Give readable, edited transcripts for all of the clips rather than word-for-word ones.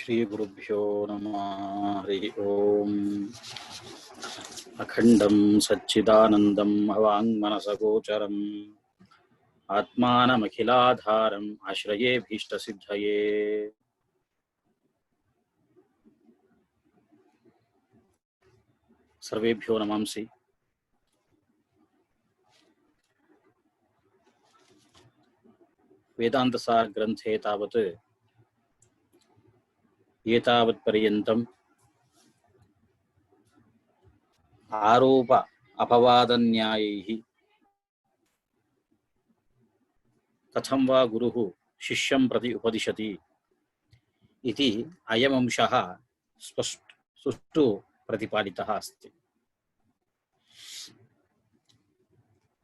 श्री गुरुभ्यो नमः। हरि ओम। अखंडं सच्चिदानन्दं अवाङ्मनसगोचरम् आत्मानमखिलाधारम् आश्रये भीष्टसिद्धये। सर्वेभ्यो नमांसि। वेदान्तसार ग्रंथे तावत् एतावत्पर्यन्तम् आरोप अपवादन्यायैः कथं वा गुरुः शिष्यं प्रति उपदिशति इति अयमंशः सुष्ठु प्रतिपादितः अस्ति।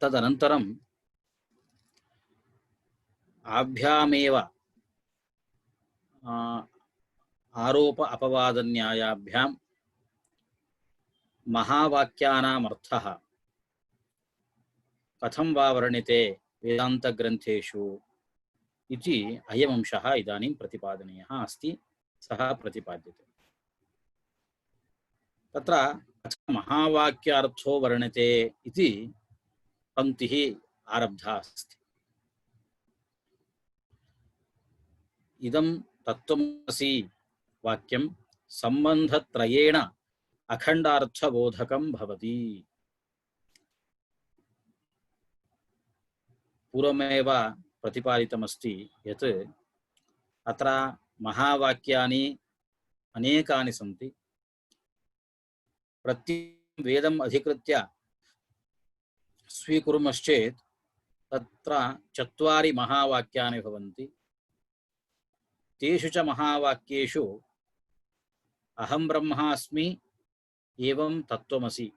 तदनन्तरम् आभ्यामेव आरोप अपवादन्यायाभ्यां महावाक्यानामर्थः कथं वा वर्ण्यते वेदान्तग्रन्थेषु इति अयमंशः इदानीं प्रतिपादनीयः अस्ति। सः प्रतिपाद्यते। तत्र महावाक्यार्थो वर्ण्यते इति पंक्तिः आरब्धा अस्ति। इदं तत्त्वमसि वाक्यं सम्बन्धत्रयेण अखण्डार्थबोधकं भवति। पूर्वमेव प्रतिपादितमस्ति यत् अत्र महावाक्यानि अनेकानि सन्ति। प्रत्येकं वेदम् अधिकृत्य स्वीकुर्मश्चेत् तत्र 4 महावाक्यानि भवन्ति। तेषु च महावाक्येषु अहं ब्रह्मास्मि एवं तत्त्वमसि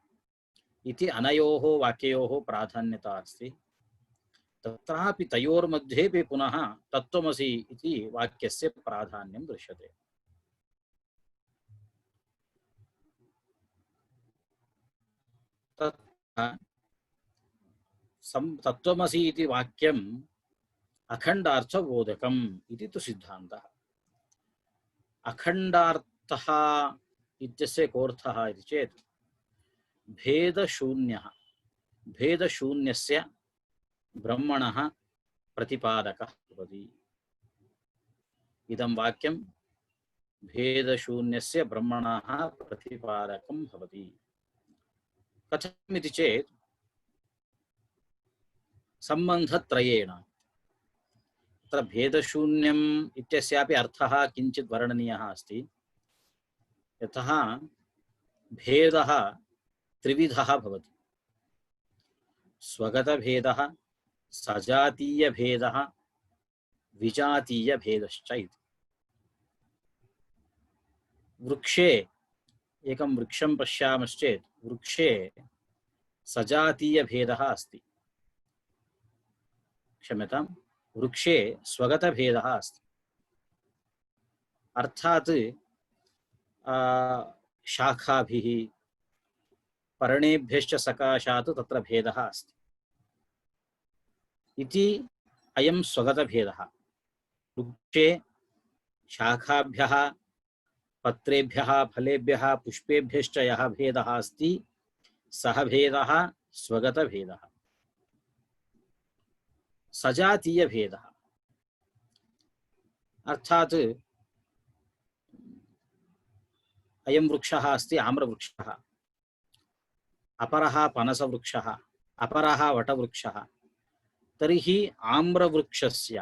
इति अनयोः वाक्ययोः प्राधान्यता अस्ति। तत्रापि तयोर्मध्येपि पुनः तत्त्वमसि इति वाक्यस्य प्राधान्यं दृश्यते। तत्त्वमसि इति वाक्यं अखण्डार्थबोधकम् इति तु सिद्धान्तः। अखण्डार्थः इत्यस्य कोऽर्थः इति चेत् भेदशून्यः, भेदशून्यस्य ब्रह्मणः प्रतिपादकः भवति। इदं वाक्यं भेदशून्यस्य ब्रह्मणः प्रतिपादकं भवति। कथम् इति चेत् सम्बन्धत्रयेण। तत्र भेदशून्यम् इत्यस्यापि अर्थः किञ्चित् वर्णनीयः अस्ति। यतः भेदः त्रिविधः भवति। स्वगतभेदः, सजातीयभेदः, विजातीयभेदश्च इति। वृक्षे एकं वृक्षं पश्यामश्चेत् वृक्षे सजातीयभेदः अस्ति। क्षम्यतां, वृक्षे स्वगतभेदः अस्ति। अर्थात् शाखाभिः पर्णेभ्यश्च सकाशात् तत्र भेदः अस्ति इति अयं स्वगतभेदः। वृक्षे शाखाभ्यः, पत्रेभ्यः, फलेभ्यः, पुष्पेभ्यश्च यः भेदः अस्ति सः भेदः स्वगतभेदः। सजातीयभेदः अर्थात् अयं वृक्षः अस्ति आम्रवृक्षः, अपरः पनसवृक्षः, अपरः वटवृक्षः। तर्हि आम्रवृक्षस्य,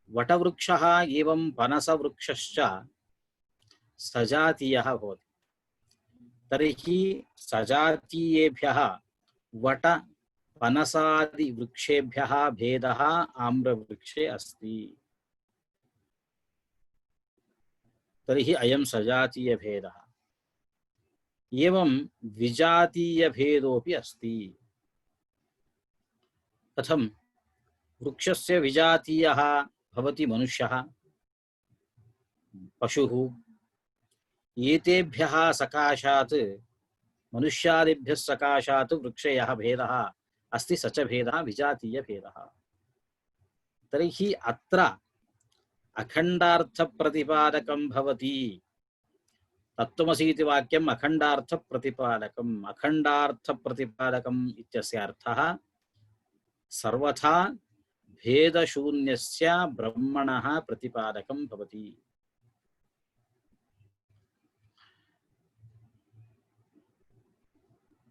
वटवृक्षः एवं पनसवृक्षश्च सजातीयः भवति। तर्हि सजातीयेभ्यः वट पनसादिवृक्षेभ्यः भेदः आम्रवृक्षे अस्ति। तर्हि अयं सजातीयभेदः। एवं विजातीयभेदोऽपि अस्ति। कथं? वृक्षस्य विजातीयः भवति मनुष्यः, पशुः। एतेभ्यः सकाशात्, मनुष्यादिभ्यः सकाशात् वृक्षे यः भेदः अस्ति स च भेदः विजातीयभेदः। तर्हि अत्र अखंडार्थ प्रतिपादकं भवति। तत्त्वमसि इति वाक्यम् अखंडार्थ प्रतिपादकम्। अखंडार्थ प्रतिपादकम् इत्यस्य अर्थः सर्वथा भेदशून्यस्य ब्रह्मणः प्रतिपादकं भवति।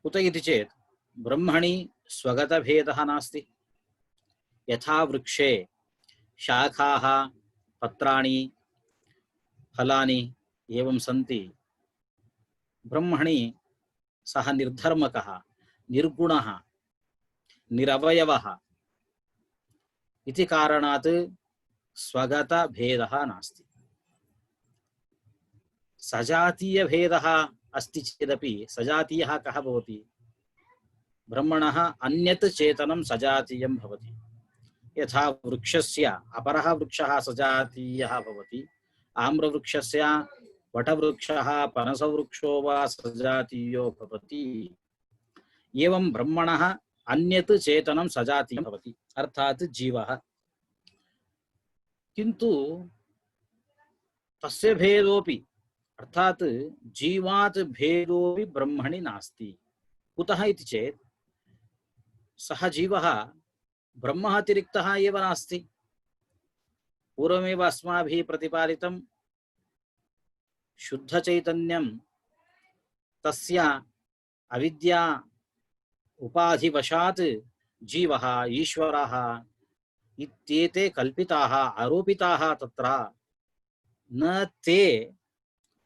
कुत इति चेत् ब्रह्मणि स्वगतभेदः नास्ति। यथा वृक्षे शाखाः, पत्राणि, फलानि एवं सन्ति, ब्रह्मणि सः निर्धर्मकः, निर्गुणः, निरवयवः इति कारणात् स्वगतभेदः नास्ति। सजातीयभेदः अस्ति चेदपि सजातीयः कः भवति? ब्रह्मणः अन्यत् चेतनं सजातीयं भवति। यथा वृक्षस्य अपरः वृक्षः सजातीयः भवति, आम्रवृक्षस्य वटवृक्षः पनसवृक्षो वा सजातीयो भवति, एवं ब्रह्मणः अन्यत् चेतनं सजातीयं भवति, अर्थात् जीवः। किन्तु तस्य भेदोऽपि, अर्थात् जीवात् भेदोऽपि ब्रह्मणि नास्ति। कुतः इति चेत् सः जीवः ब्रह्मातिरिक्तः एव नास्ति। पूर्वमेव अस्माभिः प्रतिपादितं शुद्धचैतन्यं तस्य अविद्या उपाधिवशात् जीवः ईश्वरः इत्येते कल्पिताः आरोपिताः तत्र, न ते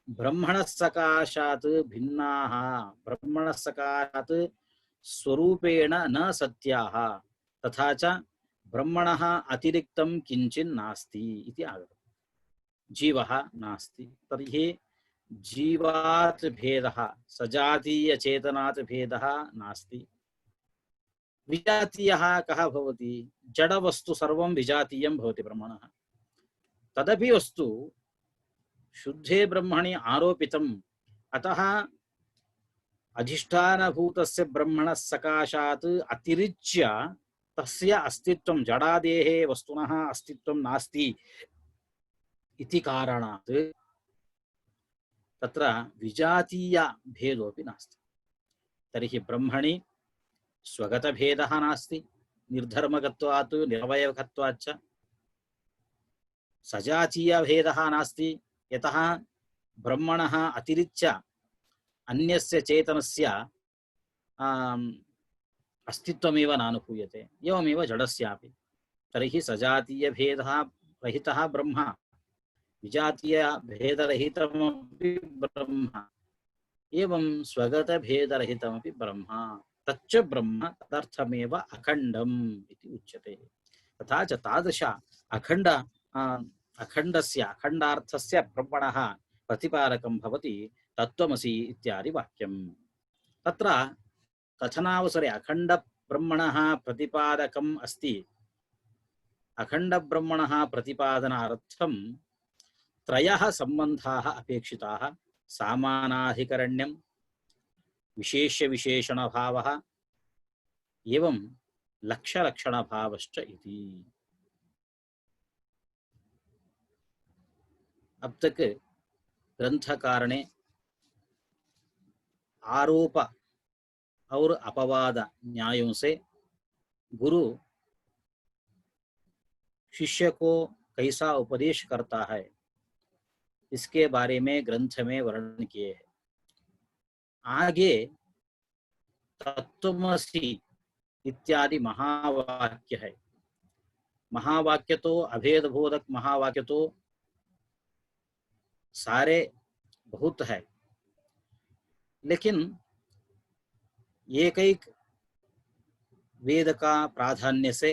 ब्रह्मणः सकाशात् भिन्नाः, ब्रह्मणः सकाशात् स्वरूपेण न सत्याः, तथा च ब्रह्मणः अतिरिक्तं किञ्चित् नास्ति इति आगतम्। जीवः नास्ति, तर्हि जीवात् भेदः, सजातीयचेतनात् भेदः नास्ति। विजातीयः कः भवति? जडवस्तु सर्वं विजातीयं भवति ब्रह्मणः। तदपि वस्तु शुद्धे ब्रह्मणि आरोपितम्, अतः अधिष्ठानभूतस्य ब्रह्मणः सकाशात् अतिरिच्य तस्य अस्तित्वं, जडादेहे वस्तुनः अस्तित्वं नास्ति इति कारणात् तत्र विजातीय भेदोऽपि नास्ति। तर्हि ब्रह्मणि स्वगतभेदः नास्ति, निर्धर्मकत्वात् निरवयवकत्वाच्च। सजातीयभेदः नास्ति, यतः ब्रह्मणः अतिरिच्य अन्यस्य चेतनस्य अस्तित्वमेव नानुभूयते, एवमेव जडस्यापि। तर्हि सजातीयभेदः रहितः ब्रह्म, विजातीयभेदरहितमपि ब्रह्म, एवं स्वगतभेदरहितमपि ब्रह्म। तच्च ब्रह्म तदर्थमेव अखण्डम् इति उच्यते। तथा च तादृश अखण्डस्य, अखण्डार्थस्य ब्रह्मणः प्रतिपादकं भवति तत्त्वमसि इत्यादि वाक्यम्। तत्र कथनावसरे अखण्डब्रह्मणः प्रतिपादकम् अस्ति। अखण्डब्रह्मणः प्रतिपादनार्थं त्रयः सम्बन्धाः अपेक्षिताः: सामानाधिकरण्यं, विशेष्यविशेषणभावः एवं लक्ष्यलक्षणभावश्च इति। अब तक ग्रंथकार ने आरोप और अपवाद न्यायों से गुरु शिष्य को कैसा उपदेश करता है, इसके बारे में ग्रंथ में वर्णन किए हैं। आगे तत्त्वमसि इत्यादि महावाक्य है। महावाक्य तो अभेद बोधक महावाक्य तो सारे बहुत है, लेकिन एक एक वेद का प्राधान्य से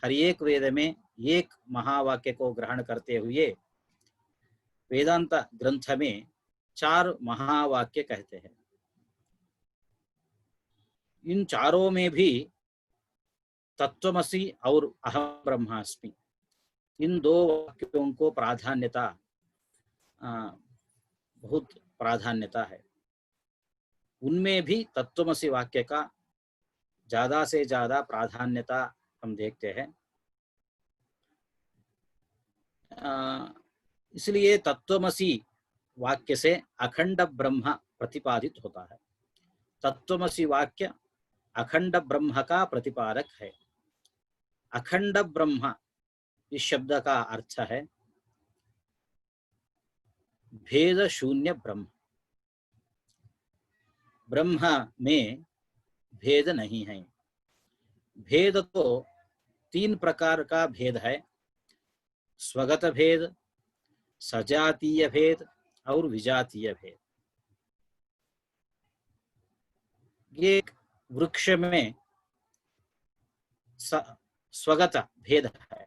हर एक वेद में एक महावाक्य को ग्रहण करते हुए वेदांत ग्रंथ में 4 महावाक्य कहते हैं। इन चारों में भी तत्त्वमसि और अहम ब्रह्मास्मि, इन 2 वाक्यों को प्राधान्यता, बहुत प्राधान्यता है। उनमें भी तत्त्वमसि वाक्य का ज्यादा से ज्यादा प्राधान्यता हम देखते हैं। इसलिए तत्वमसि वाक्य से अखंड ब्रह्म प्रतिपादित होता है। तत्वमसि वाक्य अखंड ब्रह्म का प्रतिपादक है। अखंड ब्रह्म इस शब्द का अर्थ है भेद शून्य ब्रह्म। ब्रह्म में भेद नहीं है। भेद तो तीन प्रकार का भेद है, स्वगत भेद, सजातीय भेद और विजातीय भेद। ये वृक्ष में स्वगत भेद है।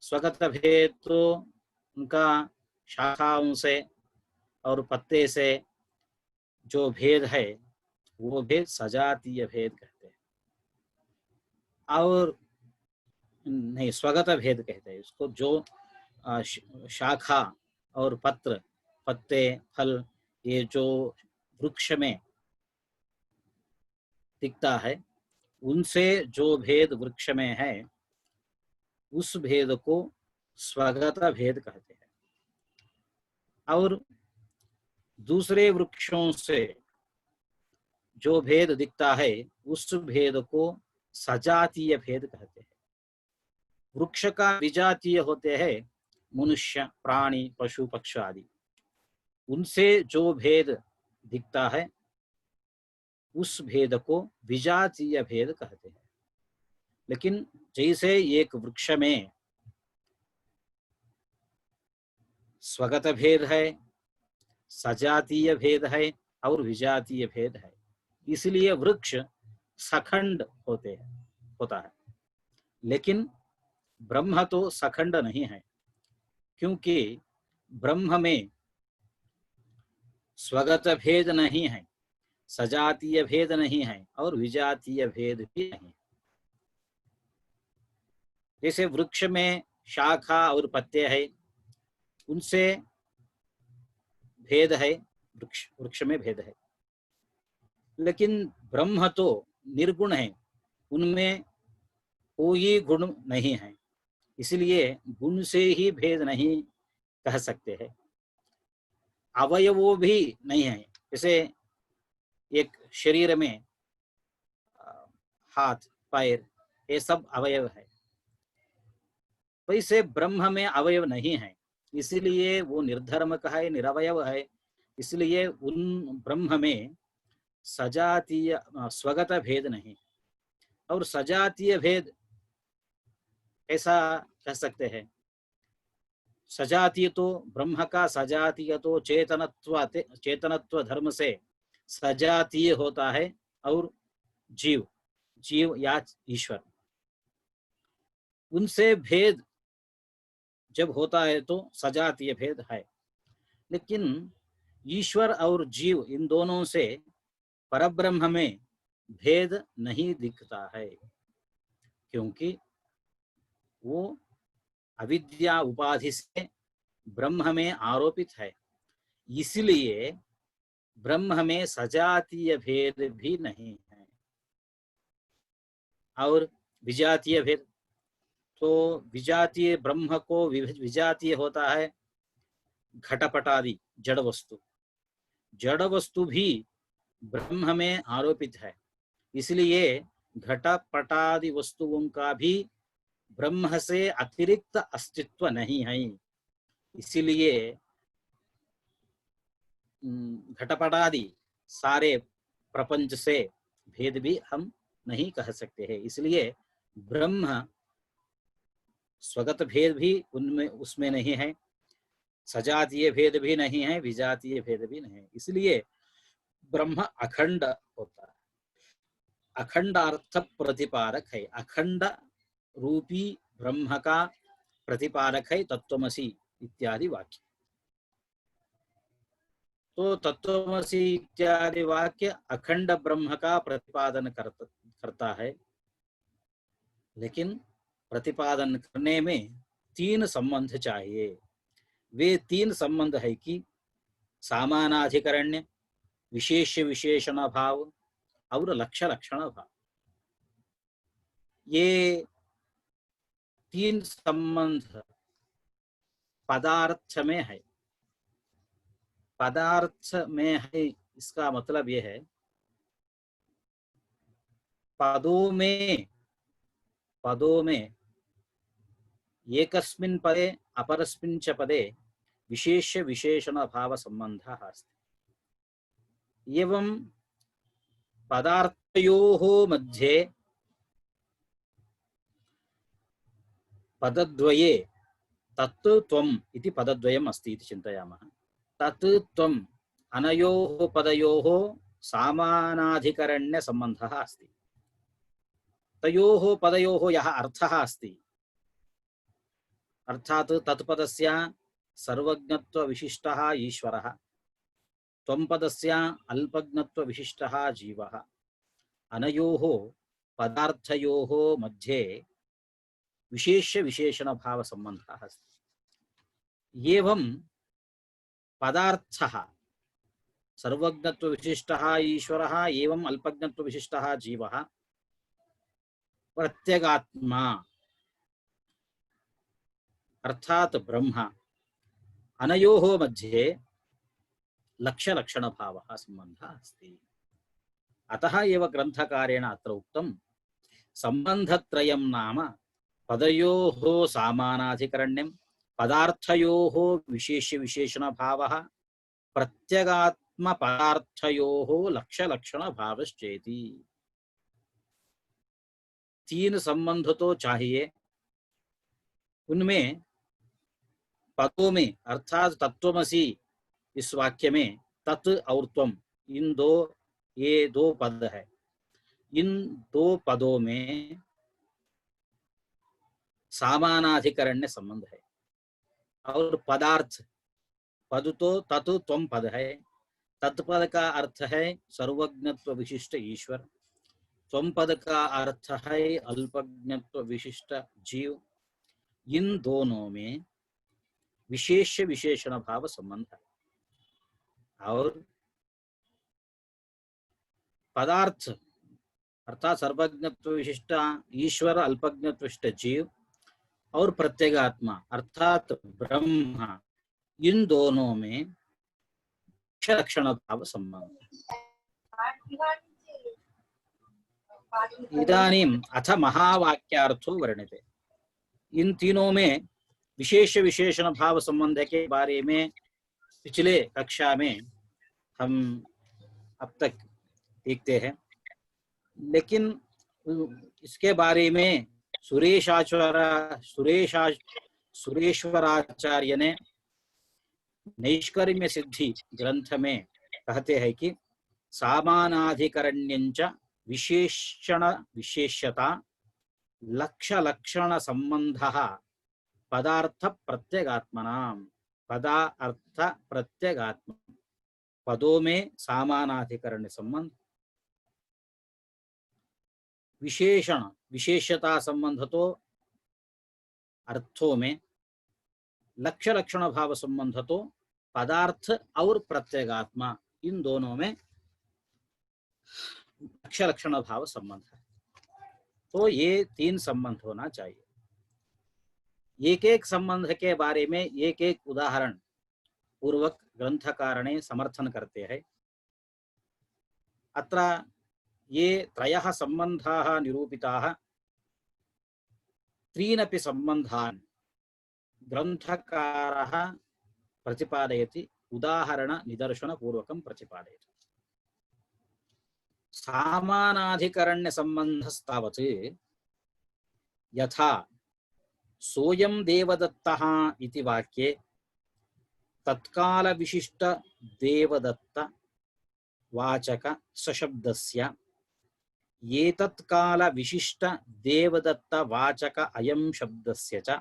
स्वगत भेद तो उनका शाखाओं से और पत्ते से जो भेद है वो भेद सजातीय भेद कहते हैं। और नहीं, स्वगत भेद कहते हैं उसको, जो शाखा और पत्र, पत्ते, फल, ये जो वृक्ष में दिखता है उनसे जो भेद वृक्ष में है उस भेद को स्वगत भेद कहते हैं। और दूसरे वृक्षों से जो भेद दिखता है उस भेद को सजातीय भेद कहते हैं। वृक्ष का विजातीय होते हैं मनुष्य, प्राणी, पशु, पक्षी आदि। उनसे जो भेद दिखता है उस भेद को विजातीय भेद कहते हैं। लेकिन जैसे एक वृक्ष में स्वगत भेद है, सजातीय भेद है और विजातीय भेद है, इसलिए वृक्ष सखंड होता है। लेकिन ब्रह्म तो सखंड नहीं है, क्योंकि ब्रह्म में स्वगत भेद नहीं है, सजातीय भेद नहीं है और विजातीय भेद भी नहीं। जैसे वृक्ष में शाखा और पत्ते है, उनसे भेद है, वृक्ष में भेद है। लेकिन ब्रह्म तो निर्गुण है, उनमें कोई गुण नहीं है, इसलिए गुण से ही भेद नहीं कह सकते हैं। अवयवों भी नहीं है। जैसे एक शरीर में हाथ, पैर, ये सब अवयव है, वैसे ब्रह्म में अवयव नहीं है, इसलिए वो निर्धर्मक है, निरवयव है। इसलिए उन ब्रह्म में सजातीय स्वगत भेद नहीं। और सजातीय भेद ऐसा कह सकते हैं, सजातीय तो ब्रह्म का सजातीय तो चेतनत्व धर्म से सजातीय होता है, और जीव या ईश्वर, उनसे भेद जब होता है तो सजातीय भेद है। लेकिन ईश्वर और जीव, इन दोनों से परब्रह्म में भेद नहीं दिखता है, क्योंकि वो अविद्या उपाधि से ब्रह्म में आरोपित है। इसलिए ब्रह्म में सजातीय भेद भी नहीं है। और विजातीय भेद तो विजातीय ब्रह्म को विजातीय होता है घटपट आदि जड़ वस्तु। जड़ वस्तु भी ब्रह्म में आरोपित है, इसलिए घटपटादि वस्तुओं का भी ब्रह्म से अतिरिक्त अस्तित्व नहीं है। इसीलिए घटपटादि सारे प्रपंच से भेद भी हम नहीं कह सकते हैं। इसलिए ब्रह्म स्वगत भेद भी उसमें नहीं है, सजातीय भेद भी नहीं है, विजातीय भेद भी नहीं है। इसलिए ब्रह्म अखंड होता है, अखंड अर्थ प्रतिपादक है। अखंड रूपी ब्रह्म का प्रतिपादक है तत्वमसि इत्यादि वाक्य। तो तत्वमसि इत्यादि वाक्य अखंड ब्रह्म का प्रतिपादन करता है। लेकिन प्रतिपादन करने में तीन संबंध चाहिए। वे तीन संबंध है कि सामानाधिकरण्य, विशेष विशेषण भाव और लक्ष्य लक्षण भाव। ये तीन संबंध पदार्थ में है। पदार्थ में है इसका मतलब यह है पदों में एकस्मिन् पदे अपरस्मिन् च पदे विशेष विशेषण भाव संबंधः अस्ति। एवं पदार्थयोः मध्ये पदद्वये तत् त्वम् इति पदद्वयम् अस्ति इति चिन्तयामः। तत् त्वम् अनयोः पदयोः सामानाधिकरण्य संबंधः अस्ति। तयोः पदयोः यः अर्थः अस्ति अर्थात् तत्पदस्य सर्वज्ञत्व विशिष्टः ईश्वरः, त्वं पदस्य अल्पज्ञत्व विशिष्टः जीवः, अनयोः पदार्थयोः मध्ये विशेष विशेषण भाव संबंधः अस्ति। एवं पदार्थः सर्वज्ञत्व विशिष्टः ईश्वरः एवं अल्पज्ञत्व विशिष्टः जीवः प्रत्यगात्मा अर्थात ब्रह्म, अनयोः मध्ये लक्ष्य लक्षण भावः संबंधः अस्ति। अतः एव ग्रंथकारेण अत्र उक्तं संबंधत्रयं नाम पदयोः सामानाधिकरण्यं, पदार्थयोः विशेष विशेषण भावः, प्रत्यगात्म पदार्थयोः लक्ष्य लक्षण भावश्चेति। तीन संबंध तो चाहिए। उनमें पदों में अर्थात तत्वमसि इस वाक्य में तत् और त्वम ये दो पद है। इन दो पदों में सामानाधिकरण्य संबंध है। और पदार्थ पद तो तत् त्वम पद है। तत्पद का अर्थ है सर्वज्ञत्व विशिष्ट ईश्वर, त्वम पद का अर्थ है अल्पज्ञत्व विशिष्ट जीव। इन दोनों में विशेष विशेषण भाव संबंध है। और पदार्थ अर्थात सर्वज्ञत्व विशिष्ट ईश्वर, अल्पज्ञत्व विशिष्ट जीव और प्रत्यगात्मा अर्थात ब्रह्म, इन दोनों में लक्षण भाव संबंध। इदानीम अथ महावाक्यार्थो वर्णिते। इन तीनों में विशेष विशेषण भाव संबंध के बारे में पिछले कक्षा में हम अब तक देखते हैं, लेकिन इसके बारे में सुरेश्वराचार्य ने नैष्कर्म्य सिद्धि ग्रंथ में कहते हैं कि सामानाधिकरण्यंच विशेषण विशेष्यता लक्ष्य लक्षण संबंधः पदार्थ प्रत्यगात्मनाम। पदा अर्थ प्रत्यगात्म पदों में सामानाधिकरण संबंध, विशेषण विशेषता संबंध तो अर्थों में, लक्ष्य लक्षण भाव संबंध तो पदार्थ और प्रत्यगात्मा, इन दोनों में लक्ष्य लक्षण भाव संबंध है। तो ये तीन संबंध होना चाहिए। एक एक संबंध के बारे में एक एक उदाहरण पूर्वक ग्रंथकारेण समर्थन करते हैं। अत्र ये त्रयः संबंधाः निरूपिताः, त्रीनपि संबंधान् ग्रंथकारः प्रतिपादयति, उदाहरण निदर्शन पूर्वकं प्रतिपादयति। सामानाधिकरण्य संबंधस्तावत् यथा सोऽयं देवदत्तः इति वाक्ये तत्काल विशिष्ट देवदत्त वाचक सशब्दस्य एतत्काल विशिष्ट देवदत्त वाचक अयं शब्दस्य च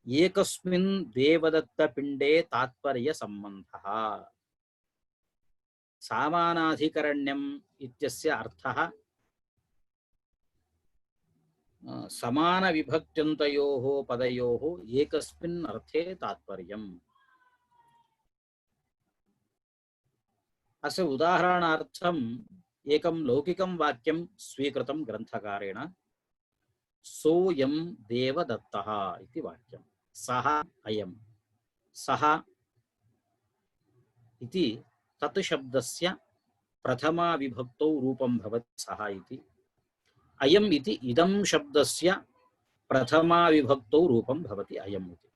एकस्मिन् देवदत्त पिंडे तात्पर्य संबंधः। सामानाधिकरण्यम् इत्यस्य अर्थः समान विभक्त्यन्तयोः पदयोः एकस्मिन् अर्थे तात्पर्यम्। अस्य उदाहरणार्थम् एकं लौकिकं वाक्यं स्वीकृतं ग्रंथकारेण। सोऽयं देवदत्तः इति वाक्यं, सः अयम्। सः इति तत् शब्दस्य प्रथमा विभक्तौ रूपं भवति सः इति, अयम् इति इदं शब्दस्य प्रथमा विभक्तौ रूपं भवति अयम् इति।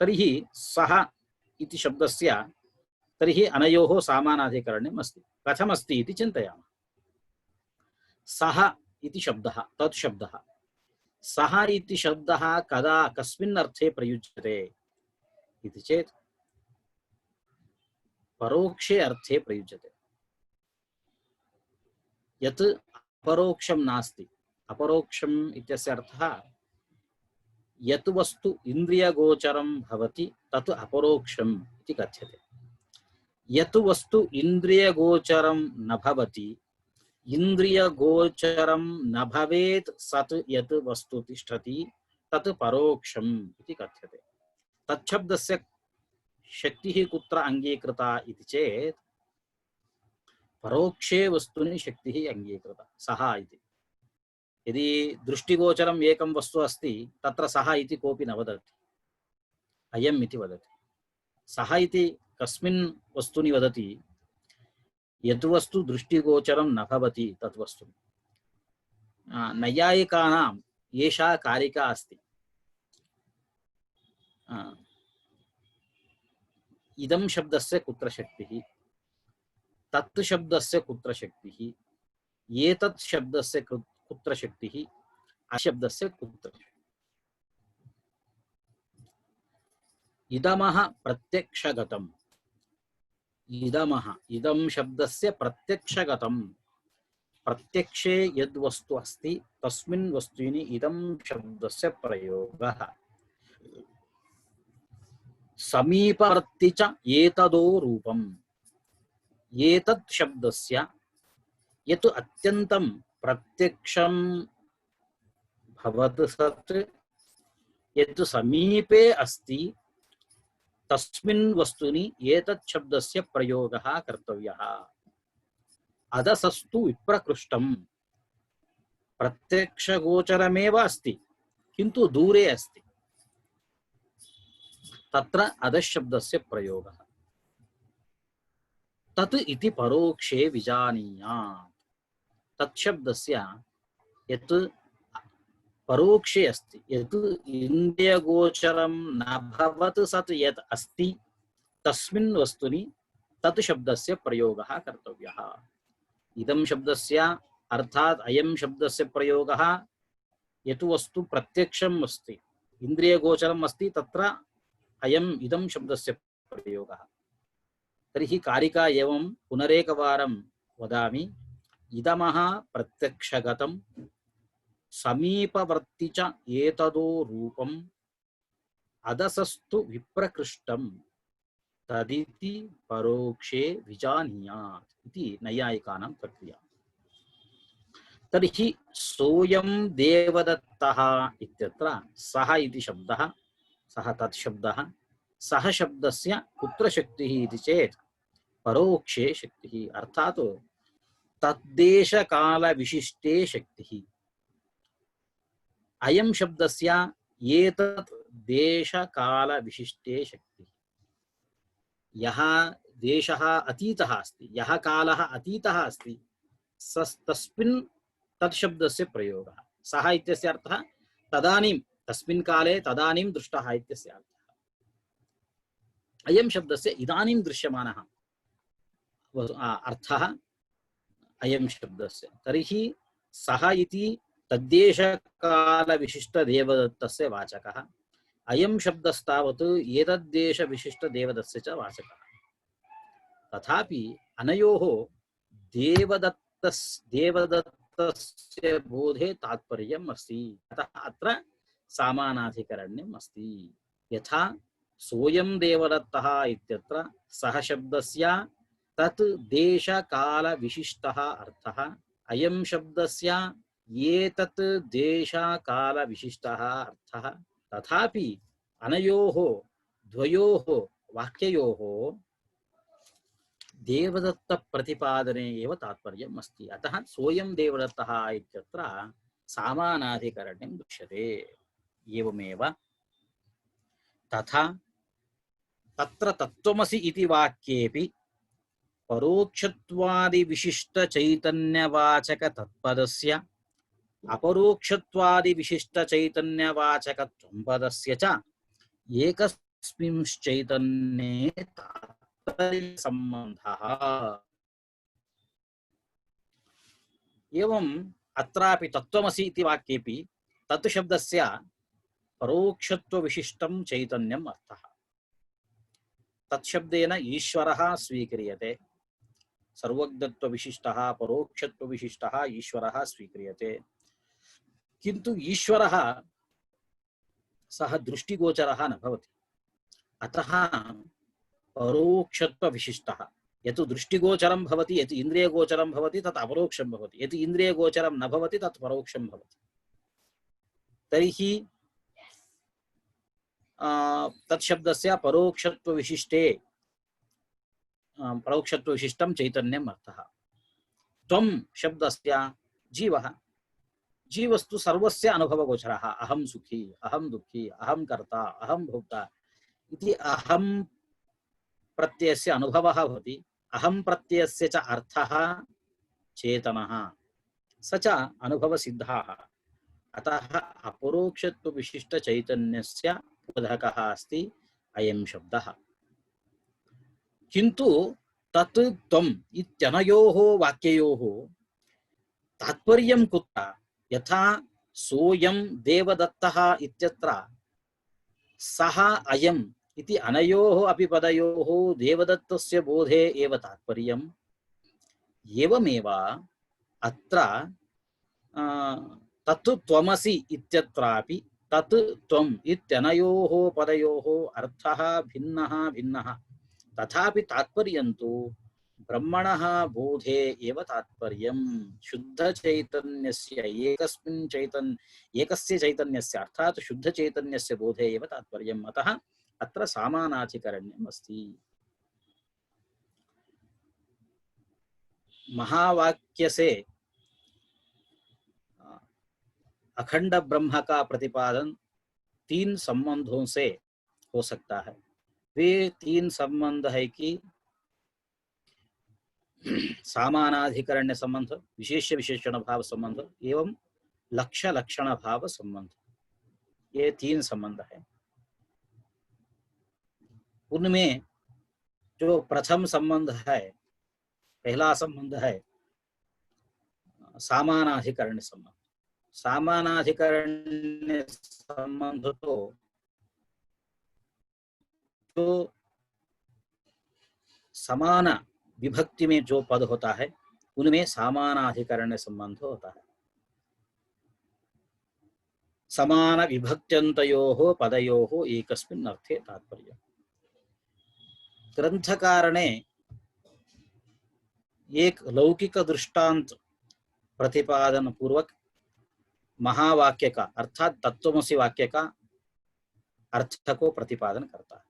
तर्हि सः इति शब्दस्य तर्हि अनयोः समानाधिकरण्यम् अस्ति। कथमस्ति इति चिन्तयामः। सः इति शब्दः, तत् शब्दः, सः इति शब्दः कदा कस्मिन् अर्थे प्रयुज्यते इति चेत् परोक्षे अर्थे प्रयुज्यते। यत् अपरोक्षं नास्ति, अपरोक्षम् इत्यस्य अर्थः यत् वस्तु इन्द्रियगोचरं भवति तत् अपरोक्षम् इति कथ्यते। यत् वस्तु इन्द्रियगोचरं न भवति, इन्द्रियगोचरं न भवेत् सत् यत् वस्तु तिष्ठति तत् परोक्षम् इति कथ्यते। तच्छब्दस्य शक्तिः कुत्र अङ्गीकृता इति चेत् परोक्षे वस्तुनि शक्तिः अङ्गीकृता, सः इति। यदि दृष्टिगोचरम् एकं वस्तु अस्ति तत्र सः इति कोऽपि न वदति, अयम् इति वदति। सः इति कस्मिन् वस्तुनि वदति? यद् वस्तु दृष्टिगोचरं न भवति तत् वस्तु। नैयायिकानाम् एषा कारिका अस्ति। इदं शब्दस्य कुत्र शक्तिः, तत् शब्दस्य कुत्र शक्तिः, एतत् शब्दस्य कुत्र शक्तिः, अशब्दस्य कुत्र शक्तिः। इदमः प्रत्यक्षगतम्, इदमः इदं शब्दस्य प्रत्यक्षगतम्, प्रत्यक्षे यद् वस्तु अस्ति तस्मिन् वस्तुनि इदं शब्दस्य प्रयोगः। समीपवर्ति च एतदो रूपम्, एतत् शब्दस्य यत् अत्यन्तं प्रत्यक्षं भवत् सत् यत् समीपे अस्ति तस्मिन् वस्तुनि एतत् शब्दस्य प्रयोगः कर्तव्यः। अदसस्तु विप्रकृष्टम्, प्रत्यक्षगोचरमेव अस्ति किन्तु दूरे अस्ति, तत्र अधशब्दस्य प्रयोगः। तत् इति परोक्षे विजानीयात्, तत्शब्दस्य यत् परोक्षे अस्ति, यत् इन्द्रियगोचरं न भवत् सत् यत् अस्ति तस्मिन् वस्तुनि तत् शब्दस्य प्रयोगः कर्तव्यः। इदं शब्दस्य अर्थात् अयं शब्दस्य प्रयोगः यत् वस्तु प्रत्यक्षम् अस्ति, इन्द्रियगोचरम् अस्ति, तत्र अयम् इदं शब्दस्य प्रयोगः। तर्हि कारिका एवं पुनरेकवारं वदामि। इदमः प्रत्यक्षगतं, समीपवर्ति च एतदो रूपम्, अदसस्तु विप्रकृष्टं, तदिति परोक्षे विजानीयात् इति नैयायिकानां प्रक्रिया। तर्हि सोऽयं देवदत्तः इत्यत्र सः इति शब्दः, सः तत् शब्दः, सः शब्दस्य कुत्र शक्तिः इति चेत् परोक्षे शक्तिः, अर्थात् तद्देशकालविशिष्टे शक्तिः। अयं शब्दस्य एतत् देशकालविशिष्टे शक्तिः। यः देशः अतीतः अस्ति, यः कालः अतीतः अस्ति, तस्मिन् तत् शब्दस्य प्रयोगः। सः इत्यस्य अर्थः तदानीं, तस्मिन् काले तदानीं दृष्टः इत्यस्य अर्थः। अयं शब्दस्य इदानीं दृश्यमानः अर्थः अयं शब्दस्य। तर्हि सः इति तद्देशकालविशिष्टदेवदत्तस्य वाचकः, अयं शब्दस्तावत् एतद्देशविशिष्टदेवदत्तस्य च वाचकः। तथापि अनयोः देवदत्तस्य बोधे तात्पर्यम् अस्ति, अतः अत्र समानाधिकरण्यम् अस्ति। यथा सोऽयं देवदत्तः इत्यत्र सः शब्दस्य तत् देशकालविशिष्टः अर्थः, अयं शब्दस्य एतत् देशकालविशिष्टः अर्थः। तथापि अनयोः द्वयोः वाक्ययोः देवदत्तप्रतिपादने एव तात्पर्यम् अस्ति। अतः सोऽयं देवदत्तः इत्यत्र समानाधिकरण्यं दृश्यते। एवमेव तथा तत्र तत्त्वमसि इति वाक्येऽपि परोक्षत्वादि विशिष्ट चैतन्यवाचक तत्पदस्य अपरोक्षत्वादि विशिष्ट चैतन्यवाचक त्वंपदस्य च एकस्मिंश्चैतन्ये तात्पर्य संबंधः। एवं अत्रापि तत्त्वमसि इति वाक्येऽपि तत् शब्दस्य परोक्षत्व विशिष्टं चैतन्यम् अर्थः। तत्शब्देन ईश्वरः स्वीक्रियते, सर्वज्ञत्व विशिष्टः परोक्षत्व विशिष्टः ईश्वरः स्वीक्रियते। किन्तु ईश्वरः सः दृष्टिगोचरः न भवति, अतः परोक्षत्व विशिष्टः। यत् दृष्टिगोचरं भवति, यत् इन्द्रियगोचरं भवति तत् अपरोक्षं भवति, यत् इन्द्रियगोचरं न भवति तत् परोक्षं भवति। तर्हि तत्शब्दस्य परोक्षत्व विशिष्टं चैतन्यम् अर्थः। त्वं शब्दस्य जीवः, जीवस्तु सर्वस्य अनुभवगोचरः। अहं सुखी, अहं दुःखी, अहं कर्ता, अहं भोक्ता इति अहं प्रत्ययस्य अनुभवः भवति। अहं प्रत्ययस्य च अर्थः चेतनः, स च अनुभवसिद्धः। अतः अपरोक्षत्व विशिष्ट चैतन्यस्य बोधकः अस्ति अयं शब्दः। किन्तु तत् त्वम् इत्यनयोः वाक्ययोः तात्पर्यं कुत्र? यथा सोऽयं देवदत्तः इत्यत्र सः अयम् इति अनयोः अपि पदयोः देवदत्तस्य बोधे एव तात्पर्यम्। एवमेव अत्र तत् त्वमसि इत्यत्रापि तत् त्वम् इत्यनयोः पदयोः अर्थः भिन्नः भिन्नः, तथापि तात्पर्यं तु ब्रह्मणः बोधे एव तात्पर्यं। शुद्ध चैतन्यस्य एकस्य चैतन्यस्य अर्थात शुद्ध चैतन्यस्य बोधे एव तात्पर्यम्। अतः अत्र सामानाधिकरण्यम् अस्ति। महावाक्य से अखंड ब्रह्म का प्रतिपादन 3 संबंधों से हो सकता है। वे 3 संबंध है कि सामानाधिकरण्य संबंध, विशेष विशेषण भाव संबंध एवं लक्ष्य लक्षण भाव संबंध। ये 3 संबंध है। उनमें जो प्रथम संबंध है, पहला संबंध है सामानाधिकरण्य संबंध। सामानाधिकरण्य संबंध तो जो समान विभक्ति में जो पद होता है उनमें सामानाधिकरण्य संबंध होता है। समान विभक्त्यन्तयोः पदयोः एकस्मिन् अर्थे तात्पर्य। ग्रंथकार ने एक लौकिक दृष्टांत प्रतिपादन पूर्वक महावाक्य का अर्थात तत्त्वमसि वाक्य का अर्थ को प्रतिपादन करता है।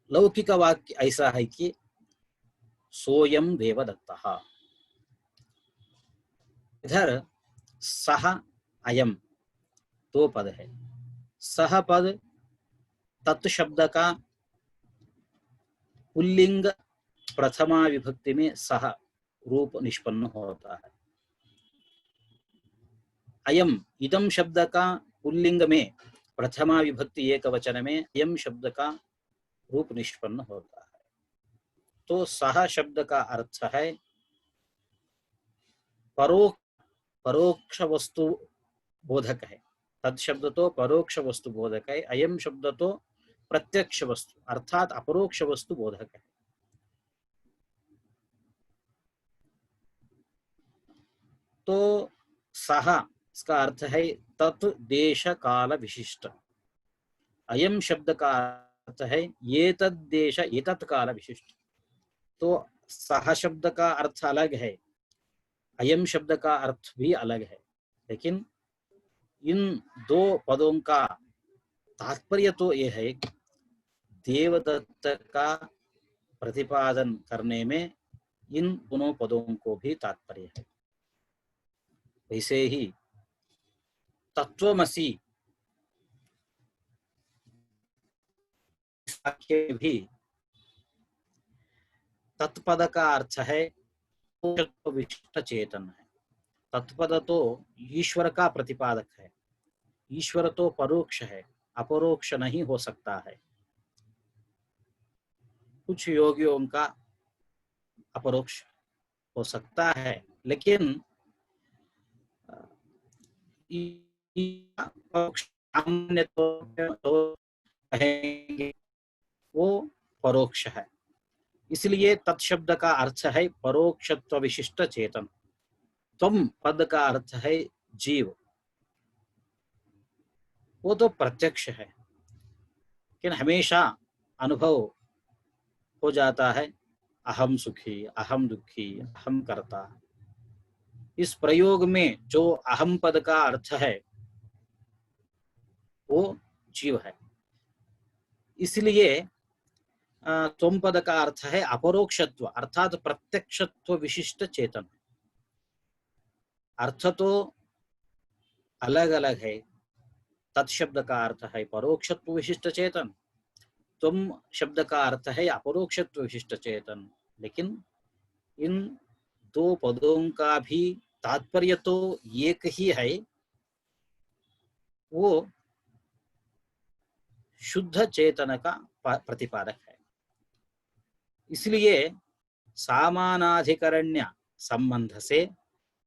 लौकिक वाक्य ऐसा है कि सोयम देवदत्तः, इधर सह अयम 2 पद है। सह पद तत् शब्द का पुल्लिंग प्रथमा विभक्ति में सह रूप निष्पन्न होता है। अयम इदम शब्द का पुल्लिंग में प्रथमा विभक्ति एकवचन में अयम शब्द का रूप निष्पन्न होता है। तो सह शब्द का अर्थ है परोक्ष वस्तु बोधक है। तद शब्द तो परोक्ष वस्तु बोधक है। अयम शब्द तो प्रत्यक्ष वस्तु अर्थात अपरोक्ष वस्तु बोधक है। तो सह इसका अर्थ है तत् देश काल विशिष्ट। अयम शब्द का अर्थ है ये तद देश एतत् काल विशिष्ट। तो सह शब्द का अर्थ अलग है, अयम शब्द का अर्थ भी अलग है, लेकिन इन 2 पदों का तात्पर्य तो ये है देवदत्त का प्रतिपादन करने में इन दोनों पदों को भी तात्पर्य है। वैसे ही तत्त्वमसि वाक्य भी तत्पद का अर्थ है विशिष्ट चेतन है। तत्पद तो ईश्वर का प्रतिपादक है। ईश्वर तो परोक्ष है, अपरोक्ष नहीं हो सकता है। कुछ योगियों का अपरोक्ष हो सकता है, लेकिन परोक्ष सामान्य तो कहेंगे वो परोक्ष है। इसलिए तत्शब्द का अर्थ है परोक्षत्व विशिष्ट चेतन। त्वम पद का अर्थ है जीव, वो तो प्रत्यक्ष है, लेकिन हमेशा अनुभव हो जाता है अहम सुखी, अहम दुखी, अहम करता। इस प्रयोग में जो अहम पद का अर्थ है वो जीव है। इसलिए त्वम पद का अर्थ है अपरोक्षत्व अर्थात प्रत्यक्षत्व विशिष्ट चेतन। अर्थ तो अलग अलग है। तत्शब्द का अर्थ है परोक्षत्व विशिष्ट चेतन, तुम शब्द का अर्थ है अपरोक्षत्व विशिष्ट चेतन। लेकिन इन दो पदों का भी तात्पर्य तो एक ही है, वो शुद्ध चेतन का प्रतिपादक है। इसलिए सामानाधिकरण्य संबंध से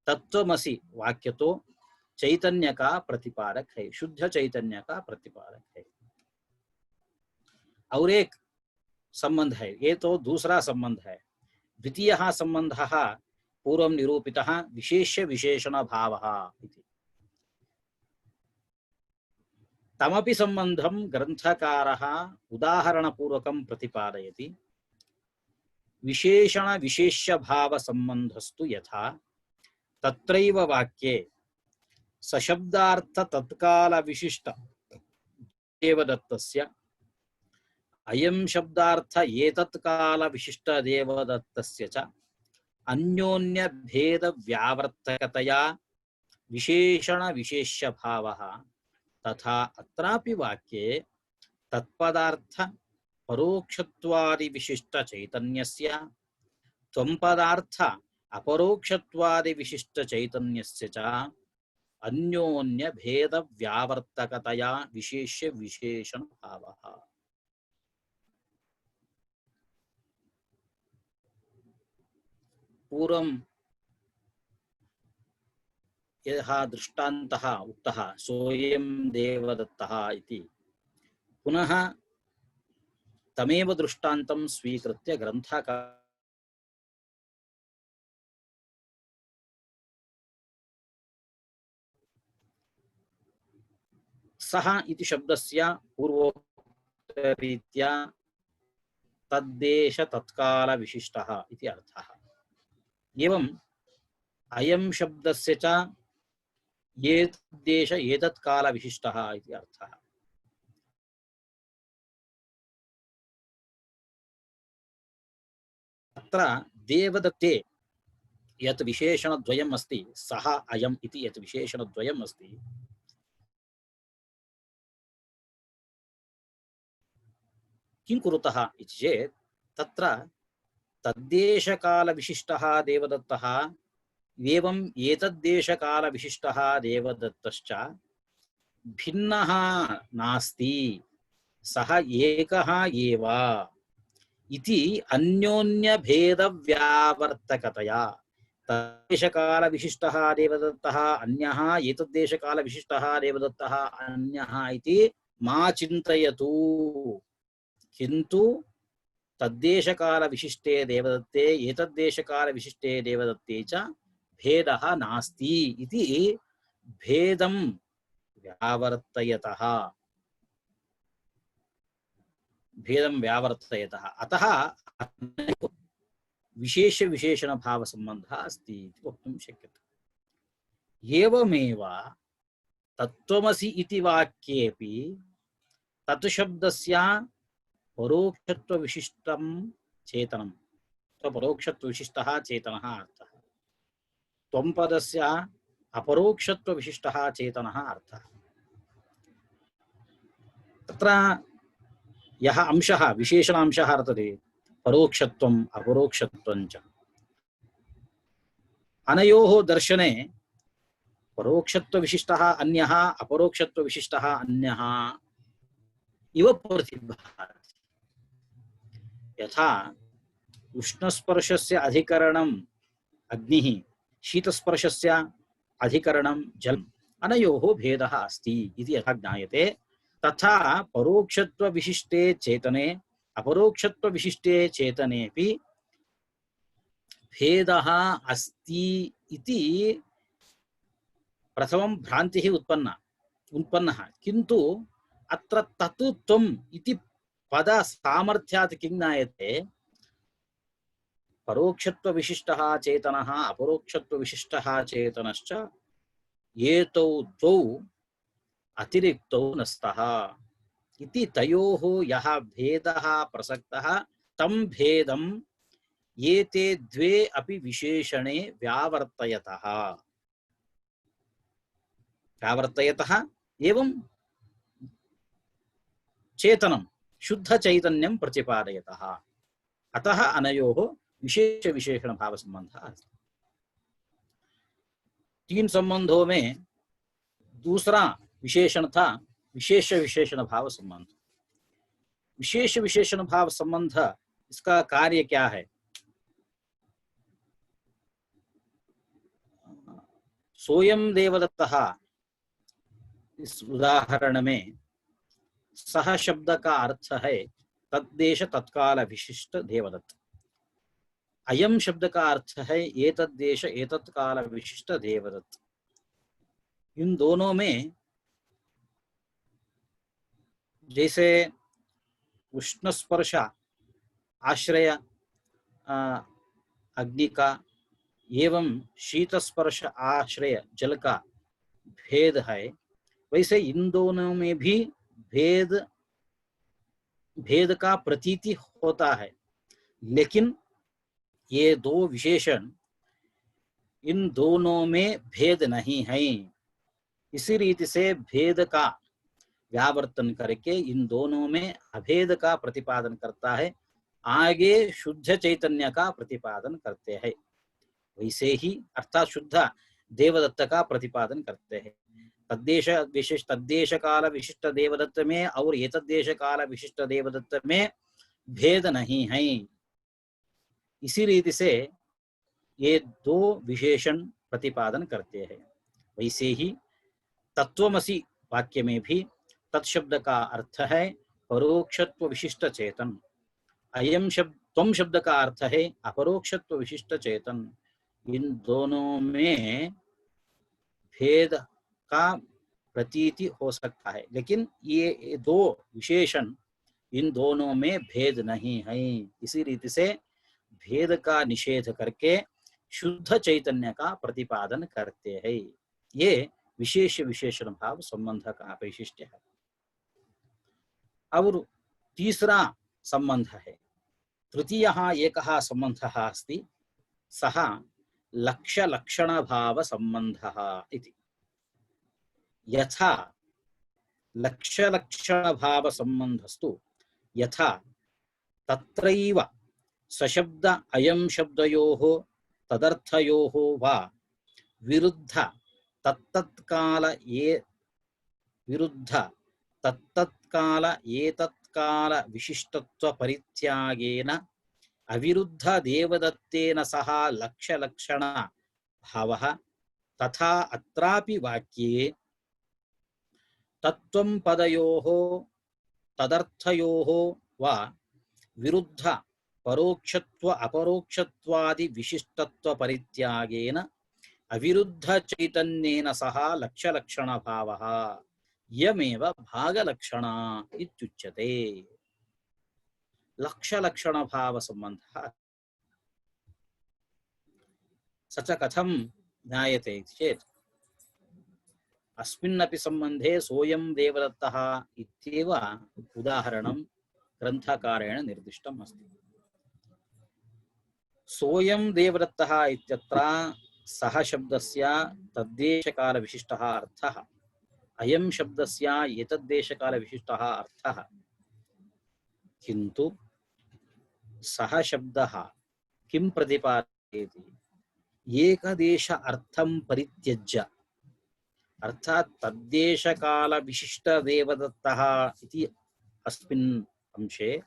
तत्वमसि वाक्य तो चैतन्य का प्रतिपादक है, शुद्ध चैतन्य का प्रतिपादक है। और एक संबंध है, ये तो दूसरा संबंध है। द्वितीय संबंध पूर्व निरूपितः विशेष्य विशेषण भावः इति। तमपि संबंधं ग्रंथकारः उदाहरणपूर्वकं प्रतिपादयति। विशेषण विशेष्य भाव संबंधस्तु यथा तत्रैव वाक्ये सशब्दार्थ तत्काल विशिष्ट देवदत्तस्य अयं शब्दार्थ एतत्काल विशिष्ट देवदत्तस्य च अन्योन्य भेद व्यावर्तकतया विशेषण विशेष्य भावः तथा अत्रापि वाक्ये तत्पदार्थ परोक्षत्वादि विशिष्ट चैतन्यस्य त्वंपदार्थ अपरोक्षत्वादि विशिष्ट चैतन्यस्य च अन्योन्य भेद व्यावर्तकतया विशेष्य विशेषण भावः। पूर्वं यः दृष्टान्तः उक्तः सोऽयं देवदत्तः इति, पुनः तमेव दृष्टान्तं स्वीकृत्य ग्रन्थकार सः इति शब्दस्य पूर्वोक्तरीत्या तद्देश तत्काल विशिष्टः इति अर्थः। एवं अयं शब्दस्य च एतद्देश एतत्काल विशिष्टः इति अर्थः। अत्र देवदत्ते यत् विशेषणद्वयम् अस्ति, सः अयम् इति यत् विशेषणद्वयम् अस्ति, किं कुरुतः इति चेत् तत्र तद्देशकालविशिष्टः देवदत्तः एवं एतद्देशकालविशिष्टः देवदत्तश्च भिन्नः नास्ति, सः एकः एव इति अन्योन्य भेद व्यावर्तकतया तद्देशकालविशिष्टः देवदत्तः अन्यः, एतद्देशकालविशिष्टः देवदत्तः अन्यः इति मा चिन्तयतु, किन्तु तद्देशकाल विशिष्टे देवदत्ते एतद्देशकाल विशिष्टे देवदत्ते च भेदः नास्ति इति भेदं व्यावर्तयतः अतः विशेष विशेषण भाव संबंधः अस्ति इति वक्तुं शक्यते। एवमेव तत्त्वमसि इति वाक्येऽपि तत् शब्दस्य परोक्षत्व विशिष्टं चेतनं, तो परोक्षत्व विशिष्टः चेतनः अर्थः। त्वं पदस्य अपरोक्षत्व विशिष्टः चेतनः अर्थः। तत्र यः अंशः विशेषणांशः वर्तते परोक्षत्वम् अपरोक्षत्वं च। अनयोः दर्शने परोक्षत्वविशिष्टः अन्यः अपरोक्षत्वविशिष्टः अन्यः इव प्रतिभाति। यथा उष्णस्पर्शस्य अधिकरणम् अग्निः, शीतस्पर्शस्य अधिकरणं जलम्, अनयोः भेदः अस्ति इति यथा ज्ञायते, तथा परोक्षत्वविशिष्टे चेतने अपरोक्षत्वविशिष्टे चेतनेऽपि भेदः अस्ति इति प्रथमं भ्रान्तिः उत्पन्नः। किन्तु अत्र तत् त्वम् इति पद सामर्थ्यात् किं ज्ञायते, परोक्षत्वविशिष्टः चेतनः अपरोक्षत्वविशिष्टः चेतनश्च एतौ द्वौ अतिरिक्तौ न स्तः इति तयोः यः भेदः प्रसक्तः तं भेदं एते द्वे अपि विशेषणे व्यावर्तयतः एवं चेतनं शुद्धचैतन्यं प्रतिपादयतः। अतः अनयोः विशेष विशेषण भाव संबंध अस्ति। तीन संबंधों में दूसरा विशेषण था विशेष विशेषण भाव संबंध। विशेष विशेषण भाव संबंध, इसका कार्य क्या है? सोयम देवदत्तः, इस उदाहरण में सह शब्द का अर्थ है तद्देश तत्काल विशिष्ट देवदत्त। अयम शब्द का अर्थ है एतद्देश एतत्काल विशिष्ट देवदत्त। इन दोनों में जैसे उष्ण स्पर्श आश्रय अग्नि का एवं शीत स्पर्श आश्रय जल का भेद है, वैसे इन दोनों में भी भेद का प्रतीति होता है, लेकिन ये दो विशेषण इन दोनों में भेद नहीं है। इसी रीति से भेद का व्यावर्तन करके इन दोनों में अभेद का प्रतिपादन करता है, आगे शुद्ध चैतन्य का प्रतिपादन करते हैं। वैसे ही अर्थात शुद्ध देवदत्त का प्रतिपादन करते हैं। तद्देश काल विशिष्ट देवदत्त में और एतद्देश काल विशिष्ट देवदत्त में भेद नहीं है। इसी रीति से ये दो विशेषण प्रतिपादन करते हैं। वैसे ही तत्वमसि वाक्य में भी तत्शब्द का अर्थ है परोक्षत्व विशिष्ट चेतन, अयम शब्द त्वम शब्द का अर्थ है अपरोक्षत्व विशिष्ट चेतन। इन दोनों में भेद का प्रतीति हो सकता है, लेकिन ये दो विशेषण इन दोनों में भेद नहीं है। इसी रीति से भेद का निषेध करके शुद्ध चैतन्य का प्रतिपादन करते हैं। ये विशेष विशेषण भाव संबंध का वैशिष्ट्य है। और तीसरा संबंध है, तृतीयः एकः संबंधः अस्ति, सः लक्ष्य लक्षण भाव संबंधः इति। यथा लक्ष्य लक्षण भाव संबंधस्तु यथा तत्रैव सशब्द अयं शब्दयोः तदर्थयोः वा विरुद्ध तत्तत्काल एतत्काल विशिष्टत्व परित्यागेन अविरुद्ध देवदत्तेन सह लक्ष्य लक्षण भावः, तथा अत्रापि वाक्ये तत्त्वं पदयोः तदर्थयोः वा विरुद्ध परोक्षत्व अपरोक्षत्वादि विशिष्टत्व परित्यागेन अविरुद्ध चैतन्येन सह लक्ष्य लक्षण भावः यमेव भागलक्षण इत्युच्यते। लक्ष्य लक्षण भाव संबंधः स च कथं ज्ञायते चेत् अस्मिन्नपि संबंधे सोऽयं देवदत्तः इत्येव उदाहरणं ग्रन्थकारेण निर्दिष्टम् अस्ति। सोऽयं देवदत्तः इत्यत्र सः शब्दस्य तद्देशकाल विशिष्टः अर्थः, अयं शब्दस्य एतद्देशकाल विशिष्टः अर्थः, किंतु सह शब्दः किं प्रतिपादयति एकदेश अर्थं परित्यज्य अर्थात तद्देश काल विशिष्ट देवदत्तः इति अस्मिन् अंशे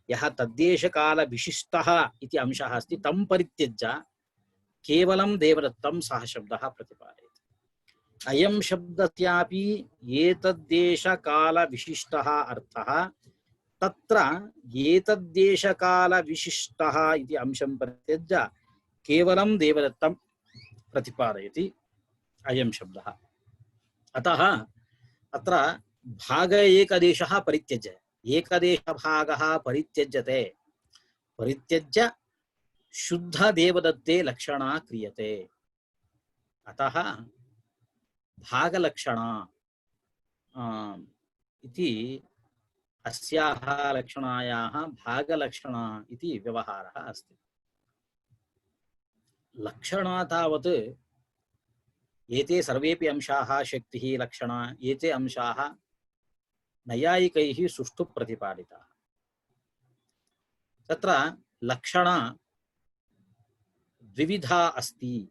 यः तद्देश काल विशिष्टः इति अंशः अस्ति तं परित्यज्य केवलं देवदत्तं सः शब्दः प्रतिपादयति। अयं शब्दस्यापि एतद्देश काल विशिष्टः अर्थः तत्र एतद्देश काल विशिष्टः इति अंशं परित्यज्य केवलं देवदत्तं प्रतिपादयति अयं शब्दः। अतः अत्र भाग एकदेशः परित्यज्य एकदेशभागः परित्यज्यते परित्यज्य शुद्ध देवदत्ते लक्षणा क्रियते। अतः भागलक्षणा इति अस्याः लक्षणायाः भागलक्षणा इति व्यवहारः अस्ति। लक्षणा तावत् एते सर्वेपि अंशाः शक्तिः लक्षणा एते अंशाः नैयायिकैः सुष्ठु प्रतिपादिताः। तत्र लक्षणा द्विविधा अस्ति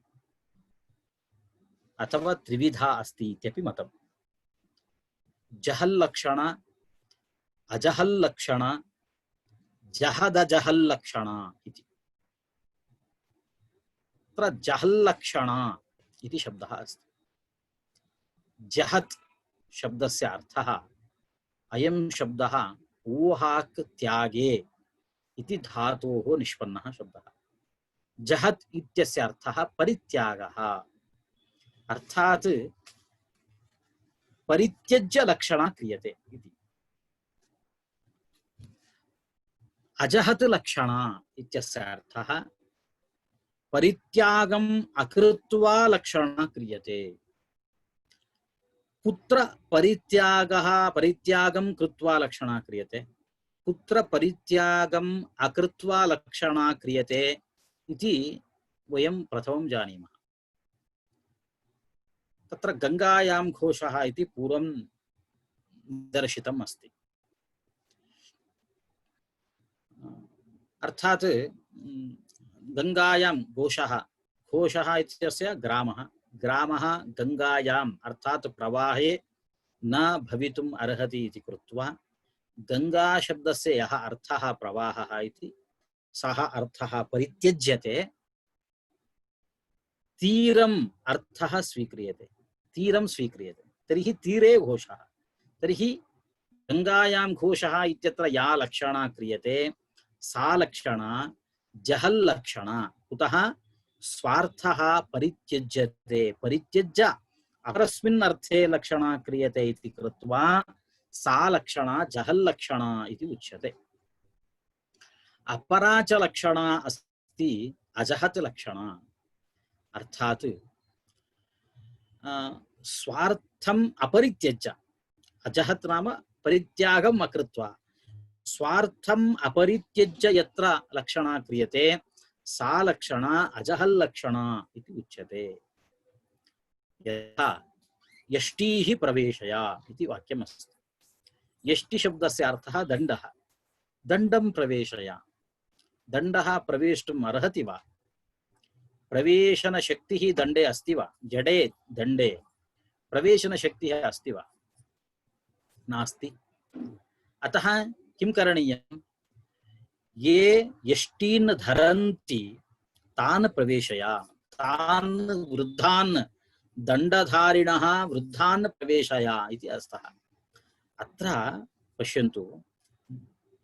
अथवा त्रिविधा अस्ति इत्यपि मतम्। जहल्लक्षणा अजहल्लक्षणा जहदजहल्लक्षणा इति। तत्र जहल्लक्षणा इति शब्दः अस्ति। जहत् शब्दस्य अर्थः अयं शब्दः ऊहाक् त्यागे इति धातोः निष्पन्नः शब्दः। जहत् इत्यस्य अर्थः परित्यागः अर्थात् परित्यज्य लक्षणा क्रियते इति। अजहत् लक्षणा इत्यस्य अर्थः परित्यागम् अकृत्वा लक्षणा क्रियते। कुत्र परित्यागं कृत्वा लक्षणा क्रियते कुत्र परित्यागम् अकृत्वा लक्षणा क्रियते इति वयं प्रथमं जानीमः। तत्र गंगायां घोषः इति पूर्वं दर्शितम् अस्ति। अर्थात् गंगायां घोषः इत्यस्य ग्रामः गंगायाम् अर्थात् प्रवाहे न भवितुम् अर्हति इति कृत्वा गंगा शब्दस्य यः अर्थः प्रवाहः इति सः अर्थः परित्यज्यते तीरम् अर्थः स्वीक्रियते तर्हि तीरे घोषः तर्हि गंगायां घोषः इत्यत्र या लक्षणा क्रियते सा लक्षणा जहल्लक्षणा कुतः स्वार्थः परित्यज्यते परित्यज्य अपरस्मिन् अर्थे लक्षणा क्रियते इति कृत्वा सा लक्षणा जहल्लक्षणा इति उच्यते। अपरा च लक्षणा अस्ति अजहत् लक्षणा अर्थात् स्वार्थम् अपरित्यज्य अजहत् नाम परित्यागम् अकृत्वा स्वार्थम् अपरित्यज्य यत्र लक्षणा क्रियते सा लक्षणा अजहल्लक्षणा इति उच्यते। यथा यष्टिः प्रवेशया इति वाक्यमस्ति। यष्टि शब्दस्य अर्थः दण्डः दण्डं प्रवेशया दण्डः प्रवेष्टुम् अर्हति वा प्रवेशनशक्तिः दण्डे अस्ति वा जडे दण्डे प्रवेशनशक्तिः अस्ति वा नास्ति। अतः किं करणीयं ये यष्टीन् धरन्ति तान् प्रवेशया तान् वृद्धान् दण्डधारिणः वृद्धान् प्रवेशया इति अर्थः। अत्र पश्यन्तु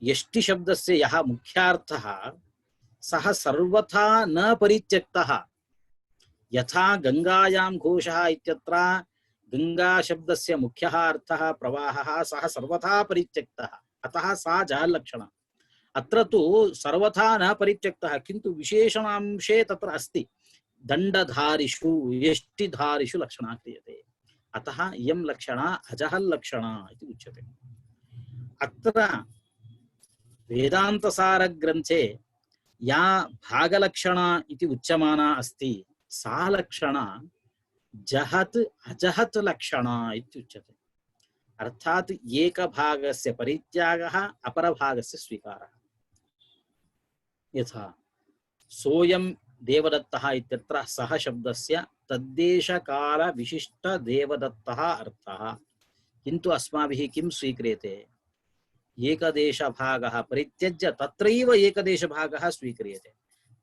यष्टि शब्दस्य यः मुख्यार्थः सः सर्वथा न परित्यक्तः। यथा गंगायां घोषः इत्यत्र गंगा शब्दस्य मुख्यः अर्थः प्रवाहः सः सर्वथा परित्यक्तः अतः सा जहल्लक्षणा। अत्र तु सर्वथा न परित्यक्तः किन्तु विशेषणांशे तत्र अस्ति दण्डधारिषु यष्टिधारिषु लक्षणा क्रियते अतः इयं लक्षणा अजहल्लक्षणा इति उच्यते। अत्र वेदान्तसारग्रन्थे या भागलक्षणा इति उच्यमाना अस्ति सा लक्षणा जहत् अजहत् लक्षणा इत्युच्यते। अर्थात एक भागस्य परित्यागः अपर भागस्य स्वीकारः। यथा सोऽयं देवदत्तः इत्यत्र सः शब्दस्य तद्देशकाल विशिष्ट देवदत्तः अर्थः, किन्तु अस्माभिः किं स्वीक्रियते, एकदेशभागः परित्यज्य तत्रैव एकदेशभागः स्वीक्रियते।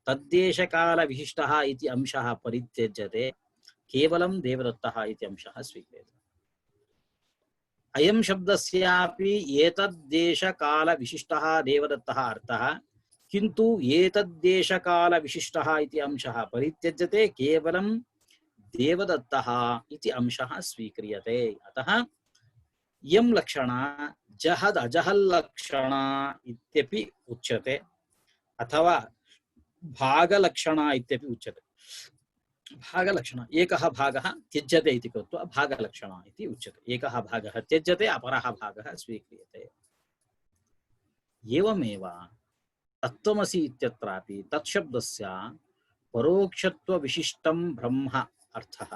तद्देशकाल विशिष्टः इति अंशः परित्यज्यते, केवलं देवदत्तः इति अंशः स्वीक्रियते। अयं शब्दस्यापि एतद्देशकाल विशिष्टः देवदत्तः अर्थः, किन्तु एतद्देशकाल विशिष्टः इति अंशः परित्यज्यते, केवलं देवदत्तः इति अंशः स्वीक्रियते। अतः इयं लक्षणा जहद अजहल लक्षणा इत्यपि उच्यते, अथवा भागलक्षणा इत्यपि उच्यते। भागलक्षणा एकः भागः त्यज्यते इति कृत्वा भागलक्षणा इति उच्यते। एकः भागः त्यज्यते, अपरः भागः स्वीक्रियते। एवमेव तत्त्वमसि इत्यत्रापि तत्शब्दस्य परोक्षत्वविशिष्टं ब्रह्म अर्थः,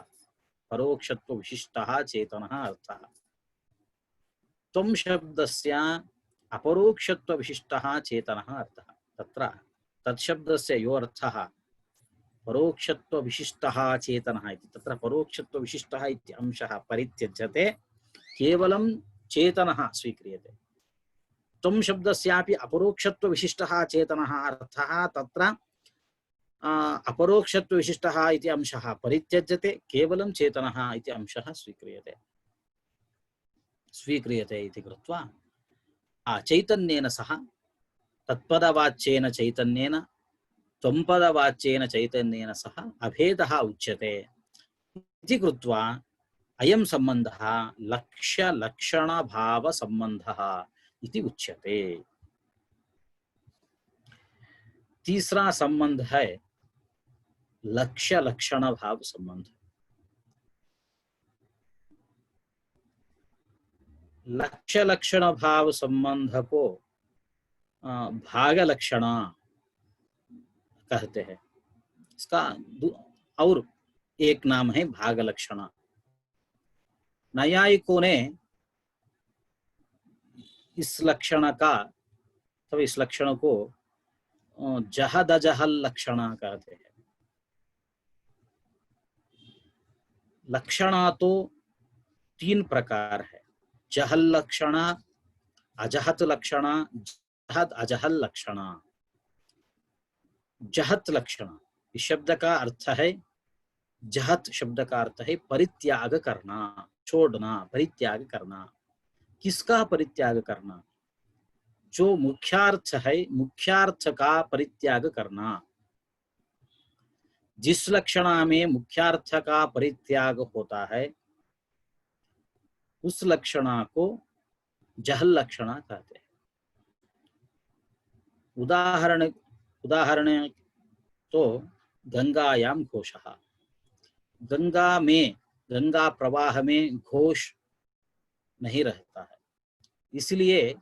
परोक्षत्वविशिष्टः चेतनः अर्थः। त्वं शब्दस्य अपरोक्षत्वविशिष्टः चेतनः अर्थः। तत्र तत्शब्दस्य यो अर्थः परोक्षत्वविशिष्टः चेतनः इति, तत्र परोक्षत्वविशिष्टः इति अंशः परित्यज्यते, केवलं चेतनः स्वीक्रियते। त्वं शब्दस्यापि अपरोक्षत्वविशिष्टः चेतनः अर्थः, तत्र अपरोक्षत्वविशिष्टः इति अंशः परित्यज्यते, केवलं चेतनः इति अंशः स्वीक्रियते इति कृत्वा चैतन्येन सह तत्पदवाच्येन चैतन्येन त्वंपदवाच्येन चैतन्येन सह अभेदः उच्यते इति कृत्वा अयं सम्बन्धः लक्ष्य लक्षण भाव सम्बन्धः इति उच्यते। तीसरा संबंध है लक्ष्य लक्षण भाव संबंध। लक्ष्य लक्षण भाव संबंध को भाग लक्षणा कहते हैं। इसका और एक नाम है भाग लक्षणा। न्यायिकों ने इस लक्षण का, तो इस लक्षण को जहद अजहल लक्षणा कहते हैं। लक्षणा तो तीन प्रकार है, जहल लक्षणा, अजहत लक्षणा, जहद अजहल लक्षणा। जहत लक्षणा इस शब्द का अर्थ है, जहत शब्द का अर्थ है परित्याग करना, छोड़ना, परित्याग करना। किसका परित्याग करना? जो मुख्यार्थ है, मुख्यार्थ का परित्याग करना। जिस लक्षणा में मुख्यार्थ का परित्याग होता है उस लक्षणा को जहल लक्षणा कहते हैं। उदाहरण तो गंगायाम घोषः। गंगा में, गंगा प्रवाह में घोष नहीं रहता है, इसलिए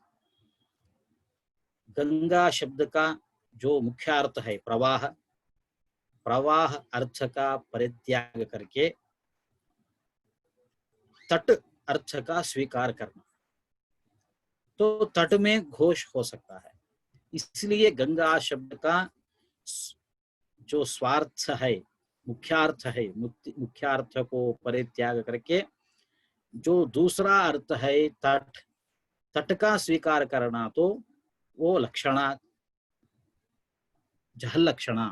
गंगा शब्द का जो मुख्य अर्थ है प्रवाह, प्रवाह अर्थ का परित्याग करके तट अर्थ का स्वीकार करना, तो तट में घोष हो सकता है। इसलिए गंगा शब्द का जो स्वार्थ है, मुख्यार्थ है, मुख्यार्थ को परित्याग करके जो दूसरा अर्थ है तट, तट का स्वीकार करना, तो वो लक्षणा जहल लक्षणा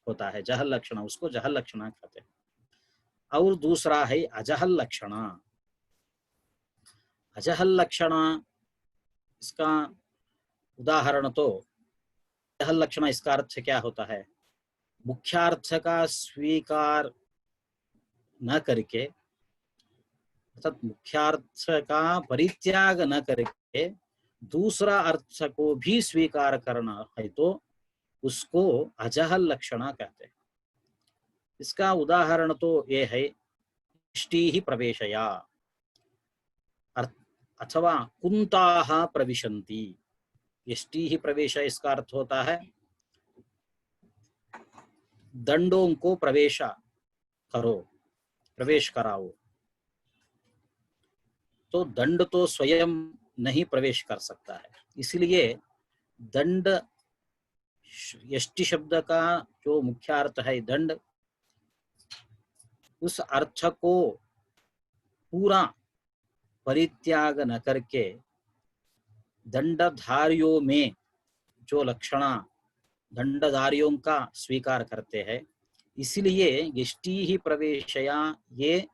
होता है। जहल लक्षणा, उसको जहल लक्षणा कहते हैं। और दूसरा है अजहल लक्षणा। अजहल लक्षणा, इसका उदाहरण तो जहल लक्षणा, इसका अर्थ क्या होता है? मुख्यार्थ का स्वीकार न करके, अर्थात मुख्यार्थ का परित्याग न करके दूसरा अर्थ को भी स्वीकार करना है, तो उसको अजहल लक्षणा कहते हैं। इसका उदाहरण तो ये है इष्टिः प्रवेशया अथवा कुंताः प्रविशन्ति। इष्टिः प्रवेश, इसका अर्थ होता है दंडों को प्रवेश करो, प्रवेश कराओ। तो दंड तो स्वयं नहीं प्रवेश कर सकता है। इसलिए दंड, यष्टि शब्द का जो मुख्य अर्थ है दंड, उस अर्थ को पूरा परित्याग न करके दंडधारियों में जो लक्षणा दंडधारियों का स्वीकार करते हैं, इसलिए यष्टि ही प्रवेशया ये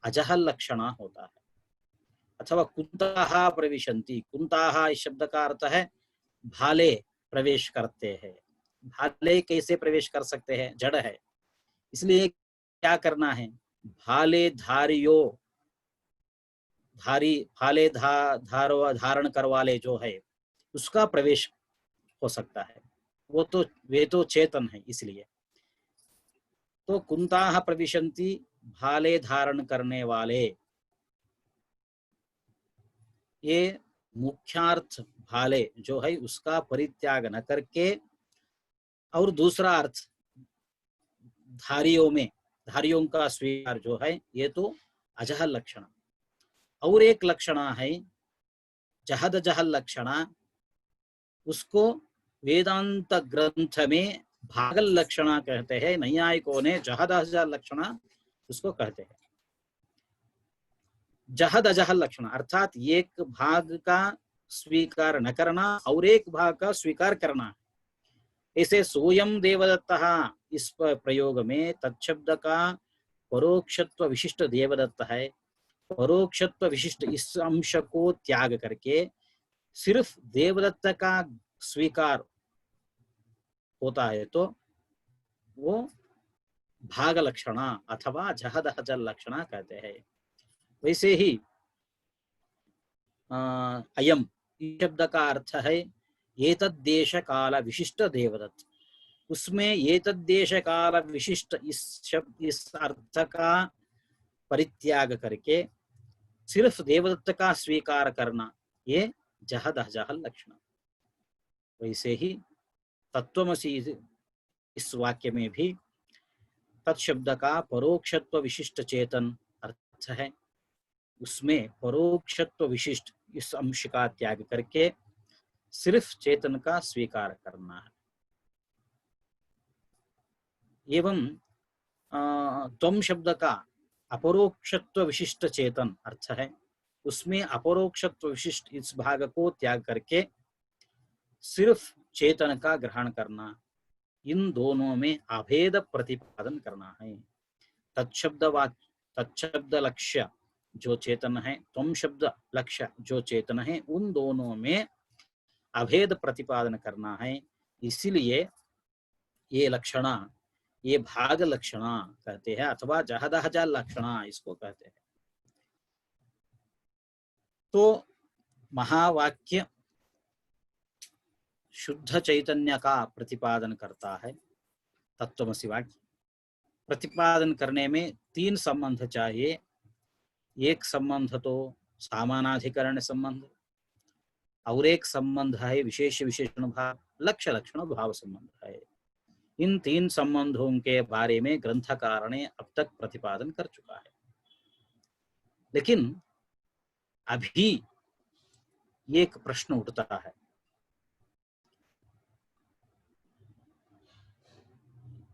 अजहल लक्षणा होता है। अथवा कुंताः प्रविशन्ति, कुंताः इस शब्द का अर्थ है भाले प्रवेश करते हैं। भाले कैसे प्रवेश कर सकते हैं? जड़ है, इसलिए क्या करना है? भाले धारियो, भाले धारण करवाले जो है उसका प्रवेश हो सकता है। वे तो चेतन है, इसलिए तो कुंताः प्रविशन्ति, भाले धारण करने वाले, ये मुख्यार्थ भाले जो है उसका परित्याग न करके, और दूसरा अर्थ धारियों का स्वीकार जो है ये तो अजहल लक्षण। और एक लक्षणा है जहद जहल लक्षणा, उसको वेदांत ग्रंथ में भागल लक्षणा कहते हैं। नैयायिकों ने जहद अजहल लक्षणा उसको कहते हैं। जहद अजहल लक्षण अर्थात एक भाग का स्वीकार न करना और एक भाग का स्वीकार करना। ऐसे सोयम देवदत्तः इस प्रयोग में तत्शब्द का परोक्षत्व विशिष्ट देवदत्त है। परोक्षत्व विशिष्ट इस अंश को त्याग करके सिर्फ देवदत्त का स्वीकार होता है तो वो भाग लक्षणा अथवा जहद अजहल लक्षणा कहते हैं। वैसे ही अयम शब्द का अर्थ है एतद्देश काल विशिष्ट देवदत्त। उसमें एतद्देश काल विशिष्ट इस अर्थ का परित्याग करके सिर्फ देवदत्त का स्वीकार करना, ये जहद अजहल लक्षण। वैसे ही तत्वमसि इस वाक्य में भी तत्शब्द का परोक्षत्व विशिष्ट चेतन अर्थ है। उसमें परोक्षत्व विशिष्ट इस अंश का त्याग करके सिर्फ चेतन का स्वीकार करना है। एवं त्वम शब्द का अपरोक्षत्व विशिष्ट चेतन अर्थ है। उसमें अपरोक्षत्व विशिष्ट इस भाग को त्याग करके सिर्फ चेतन का ग्रहण करना। इन दोनों में अभेद प्रतिपादन करना है। तत्शब्द लक्ष्य जो चेतन है, त्वम शब्द लक्ष्य जो चेतन है, उन दोनों में अभेद प्रतिपादन करना है। इसलिए ये लक्षणा, ये भाग लक्षणा कहते हैं अथवा जहद अजहल लक्षणा इसको कहते हैं। तो महावाक्य शुद्ध चैतन्य का प्रतिपादन करता है। तत्वमसि वाक्य प्रतिपादन करने में तीन संबंध चाहिए। एक संबंध तो सामानाधिकरण संबंध, और एक संबंध है विशेष विशेषण भाव, लक्ष्य लक्षण भाव संबंध है। इन तीन संबंधों के बारे में ग्रंथकार ने अब तक प्रतिपादन कर चुका है। लेकिन अभी एक प्रश्न उठता है,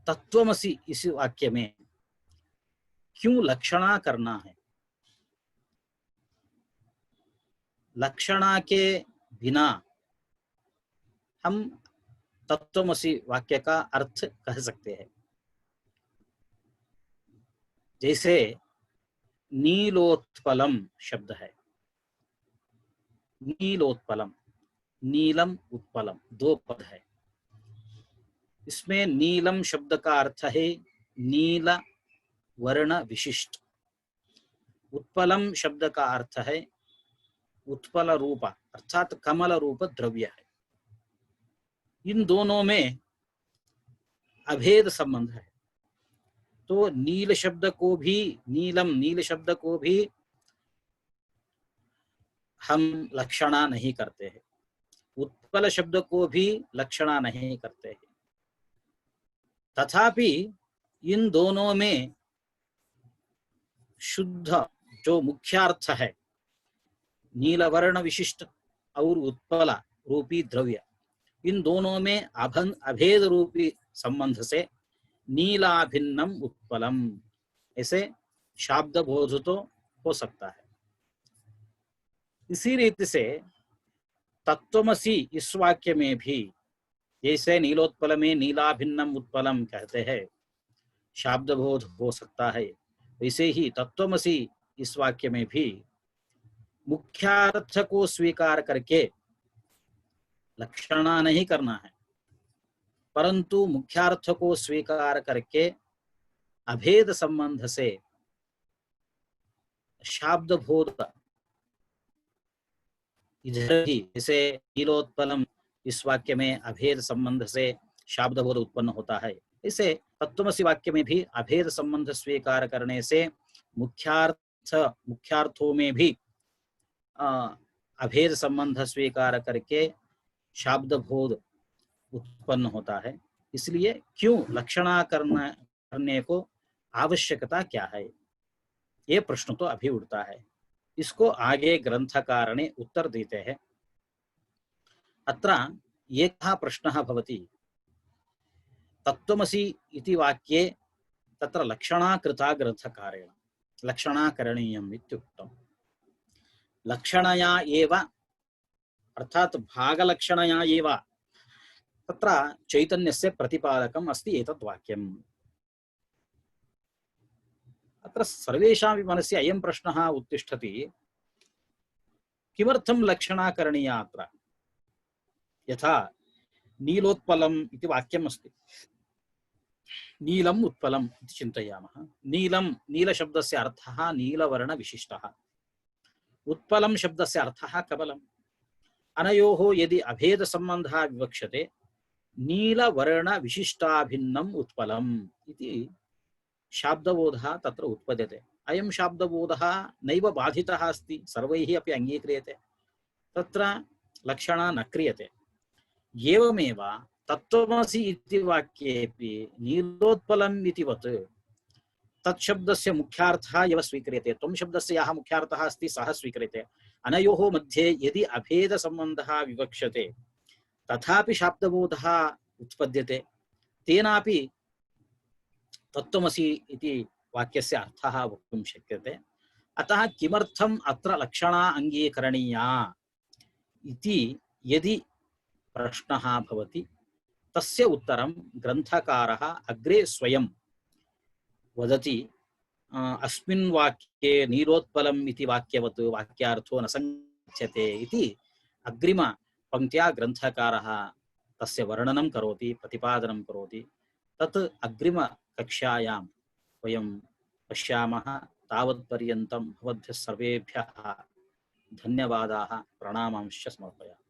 तत्वमसि इस वाक्य में क्यों लक्षणा करना है? लक्षणा के बिना हम तत्वमसि वाक्य का अर्थ कह सकते हैं। जैसे नीलोत्पलम शब्द है, नीलोत्पलम, नीलम उत्पलम दो पद है। इसमें नीलम शब्द का अर्थ है नील वर्ण विशिष्ट। उत्पलम शब्द का अर्थ है उत्पल रूप अर्थात कमल रूप द्रव्य है। इन दोनों में अभेद संबंध है। तो नील शब्द को भी, नील शब्द को भी हम लक्षणा नहीं करते हैं, उत्पल शब्द को भी लक्षणा नहीं करते हैं। तथापि इन दोनों में शुद्ध जो मुख्यार्थ है नीलवर्ण विशिष्ट और उत्पल रूपी द्रव्य, इन दोनों में अभेद रूपी संबंध से नीलाभिन्नम उत्पलम, ऐसे शाब्द बोध तो हो सकता है। इसी रीति से तत्वमसी इस वाक्य में भी, जैसे नीलोत्पल में नीलाभिन्नम उत्पलम कहते हैं, शाब्द बोध हो सकता है, वैसे ही तत्वमसी इस वाक्य में भी मुख्यार्थ को स्वीकार करके लक्षणा नहीं करना है, परंतु मुख्यार्थ को स्वीकार करके अभेद संबंध से शाब्द बोध इधर ही, जैसे नीलोत्पलम इस वाक्य में अभेद संबंध से शाब्द बोध उत्पन्न होता है, इसे तत्वमसी वाक्य में भी अभेद संबंध स्वीकार करने से मुख्यार्थों में भी अभेद संबंध स्वीकार करके शाब्द बोध उत्पन्न होता है। इसलिए क्यों लक्षणा करने को आवश्यकता क्या है, ये प्रश्न तो अभी उठता है। इसको आगे ग्रंथकार ने उत्तर देते हैं। अत्र एकः प्रश्नः भवति, तत्वमसि इति वाक्ये तत्र लक्षणा कृता ग्रंथकारेण, लक्षणा करणीयम् इत्युक्तम्। लक्षणया एव, अर्थात भागलक्षणया एव तत्र चैतन्यस्य प्रतिपादकम् अस्ति एतद् वाक्यम्। अत्र सर्वेषां मनसि अयं प्रश्नः उत्तिष्ठति, किमर्थं लक्षणा करणीया अत्र? यथा नीलोत्पलम् इति वाक्यम् अस्ति, नीलम् उत्पलम् इति चिन्तयामः। नीलं, नीलशब्दस्य अर्थः नीलवर्णविशिष्टः, उत्पलं शब्दस्य अर्थः कमलम्। अनयोः यदि अभेदसम्बन्धः विवक्ष्यते, नीलवर्णविशिष्टाभिन्नम् उत्पलम् इति शाब्दबोधः तत्र उत्पद्यते। अयं शाब्दबोधः नैव बाधितः अस्ति, सर्वैः अपि अङ्गीक्रियते, तत्र लक्षणा न क्रियते। एवमेव तत्त्वमसि इति वाक्येऽपि नीलोत्पलम् इतिवत् तत्शब्दस्य मुख्यार्थः एव स्वीक्रियते, त्वं शब्दस्य यः मुख्यार्थः अस्ति सः स्वीक्रियते। अनयोः मध्ये यदि अभेदसम्बन्धः विवक्ष्यते तथापि शाब्दबोधः उत्पद्यते, तेनापि तत्त्वमसि इति वाक्यस्य अर्थः वक्तुं शक्यते। अतः किमर्थम् अत्र लक्षणा अङ्गीकरणीया इति यदि प्रश्नः भवति, तस्य उत्तरं ग्रन्थकारः अग्रे स्वयं वदति। अस्मिन् वाक्ये नीलोत्पलम् इति वाक्यवत् वाक्यार्थो न सङ्गच्छते इति अग्रिमपङ्क्त्या ग्रन्थकारः तस्य वर्णनं करोति, प्रतिपादनं करोति। तत् अग्रिमकक्षायां वयं पश्यामः। तावत्पर्यन्तं भवद्भ्यः सर्वेभ्यः धन्यवादाः, प्रणामांश्च समर्पयामि।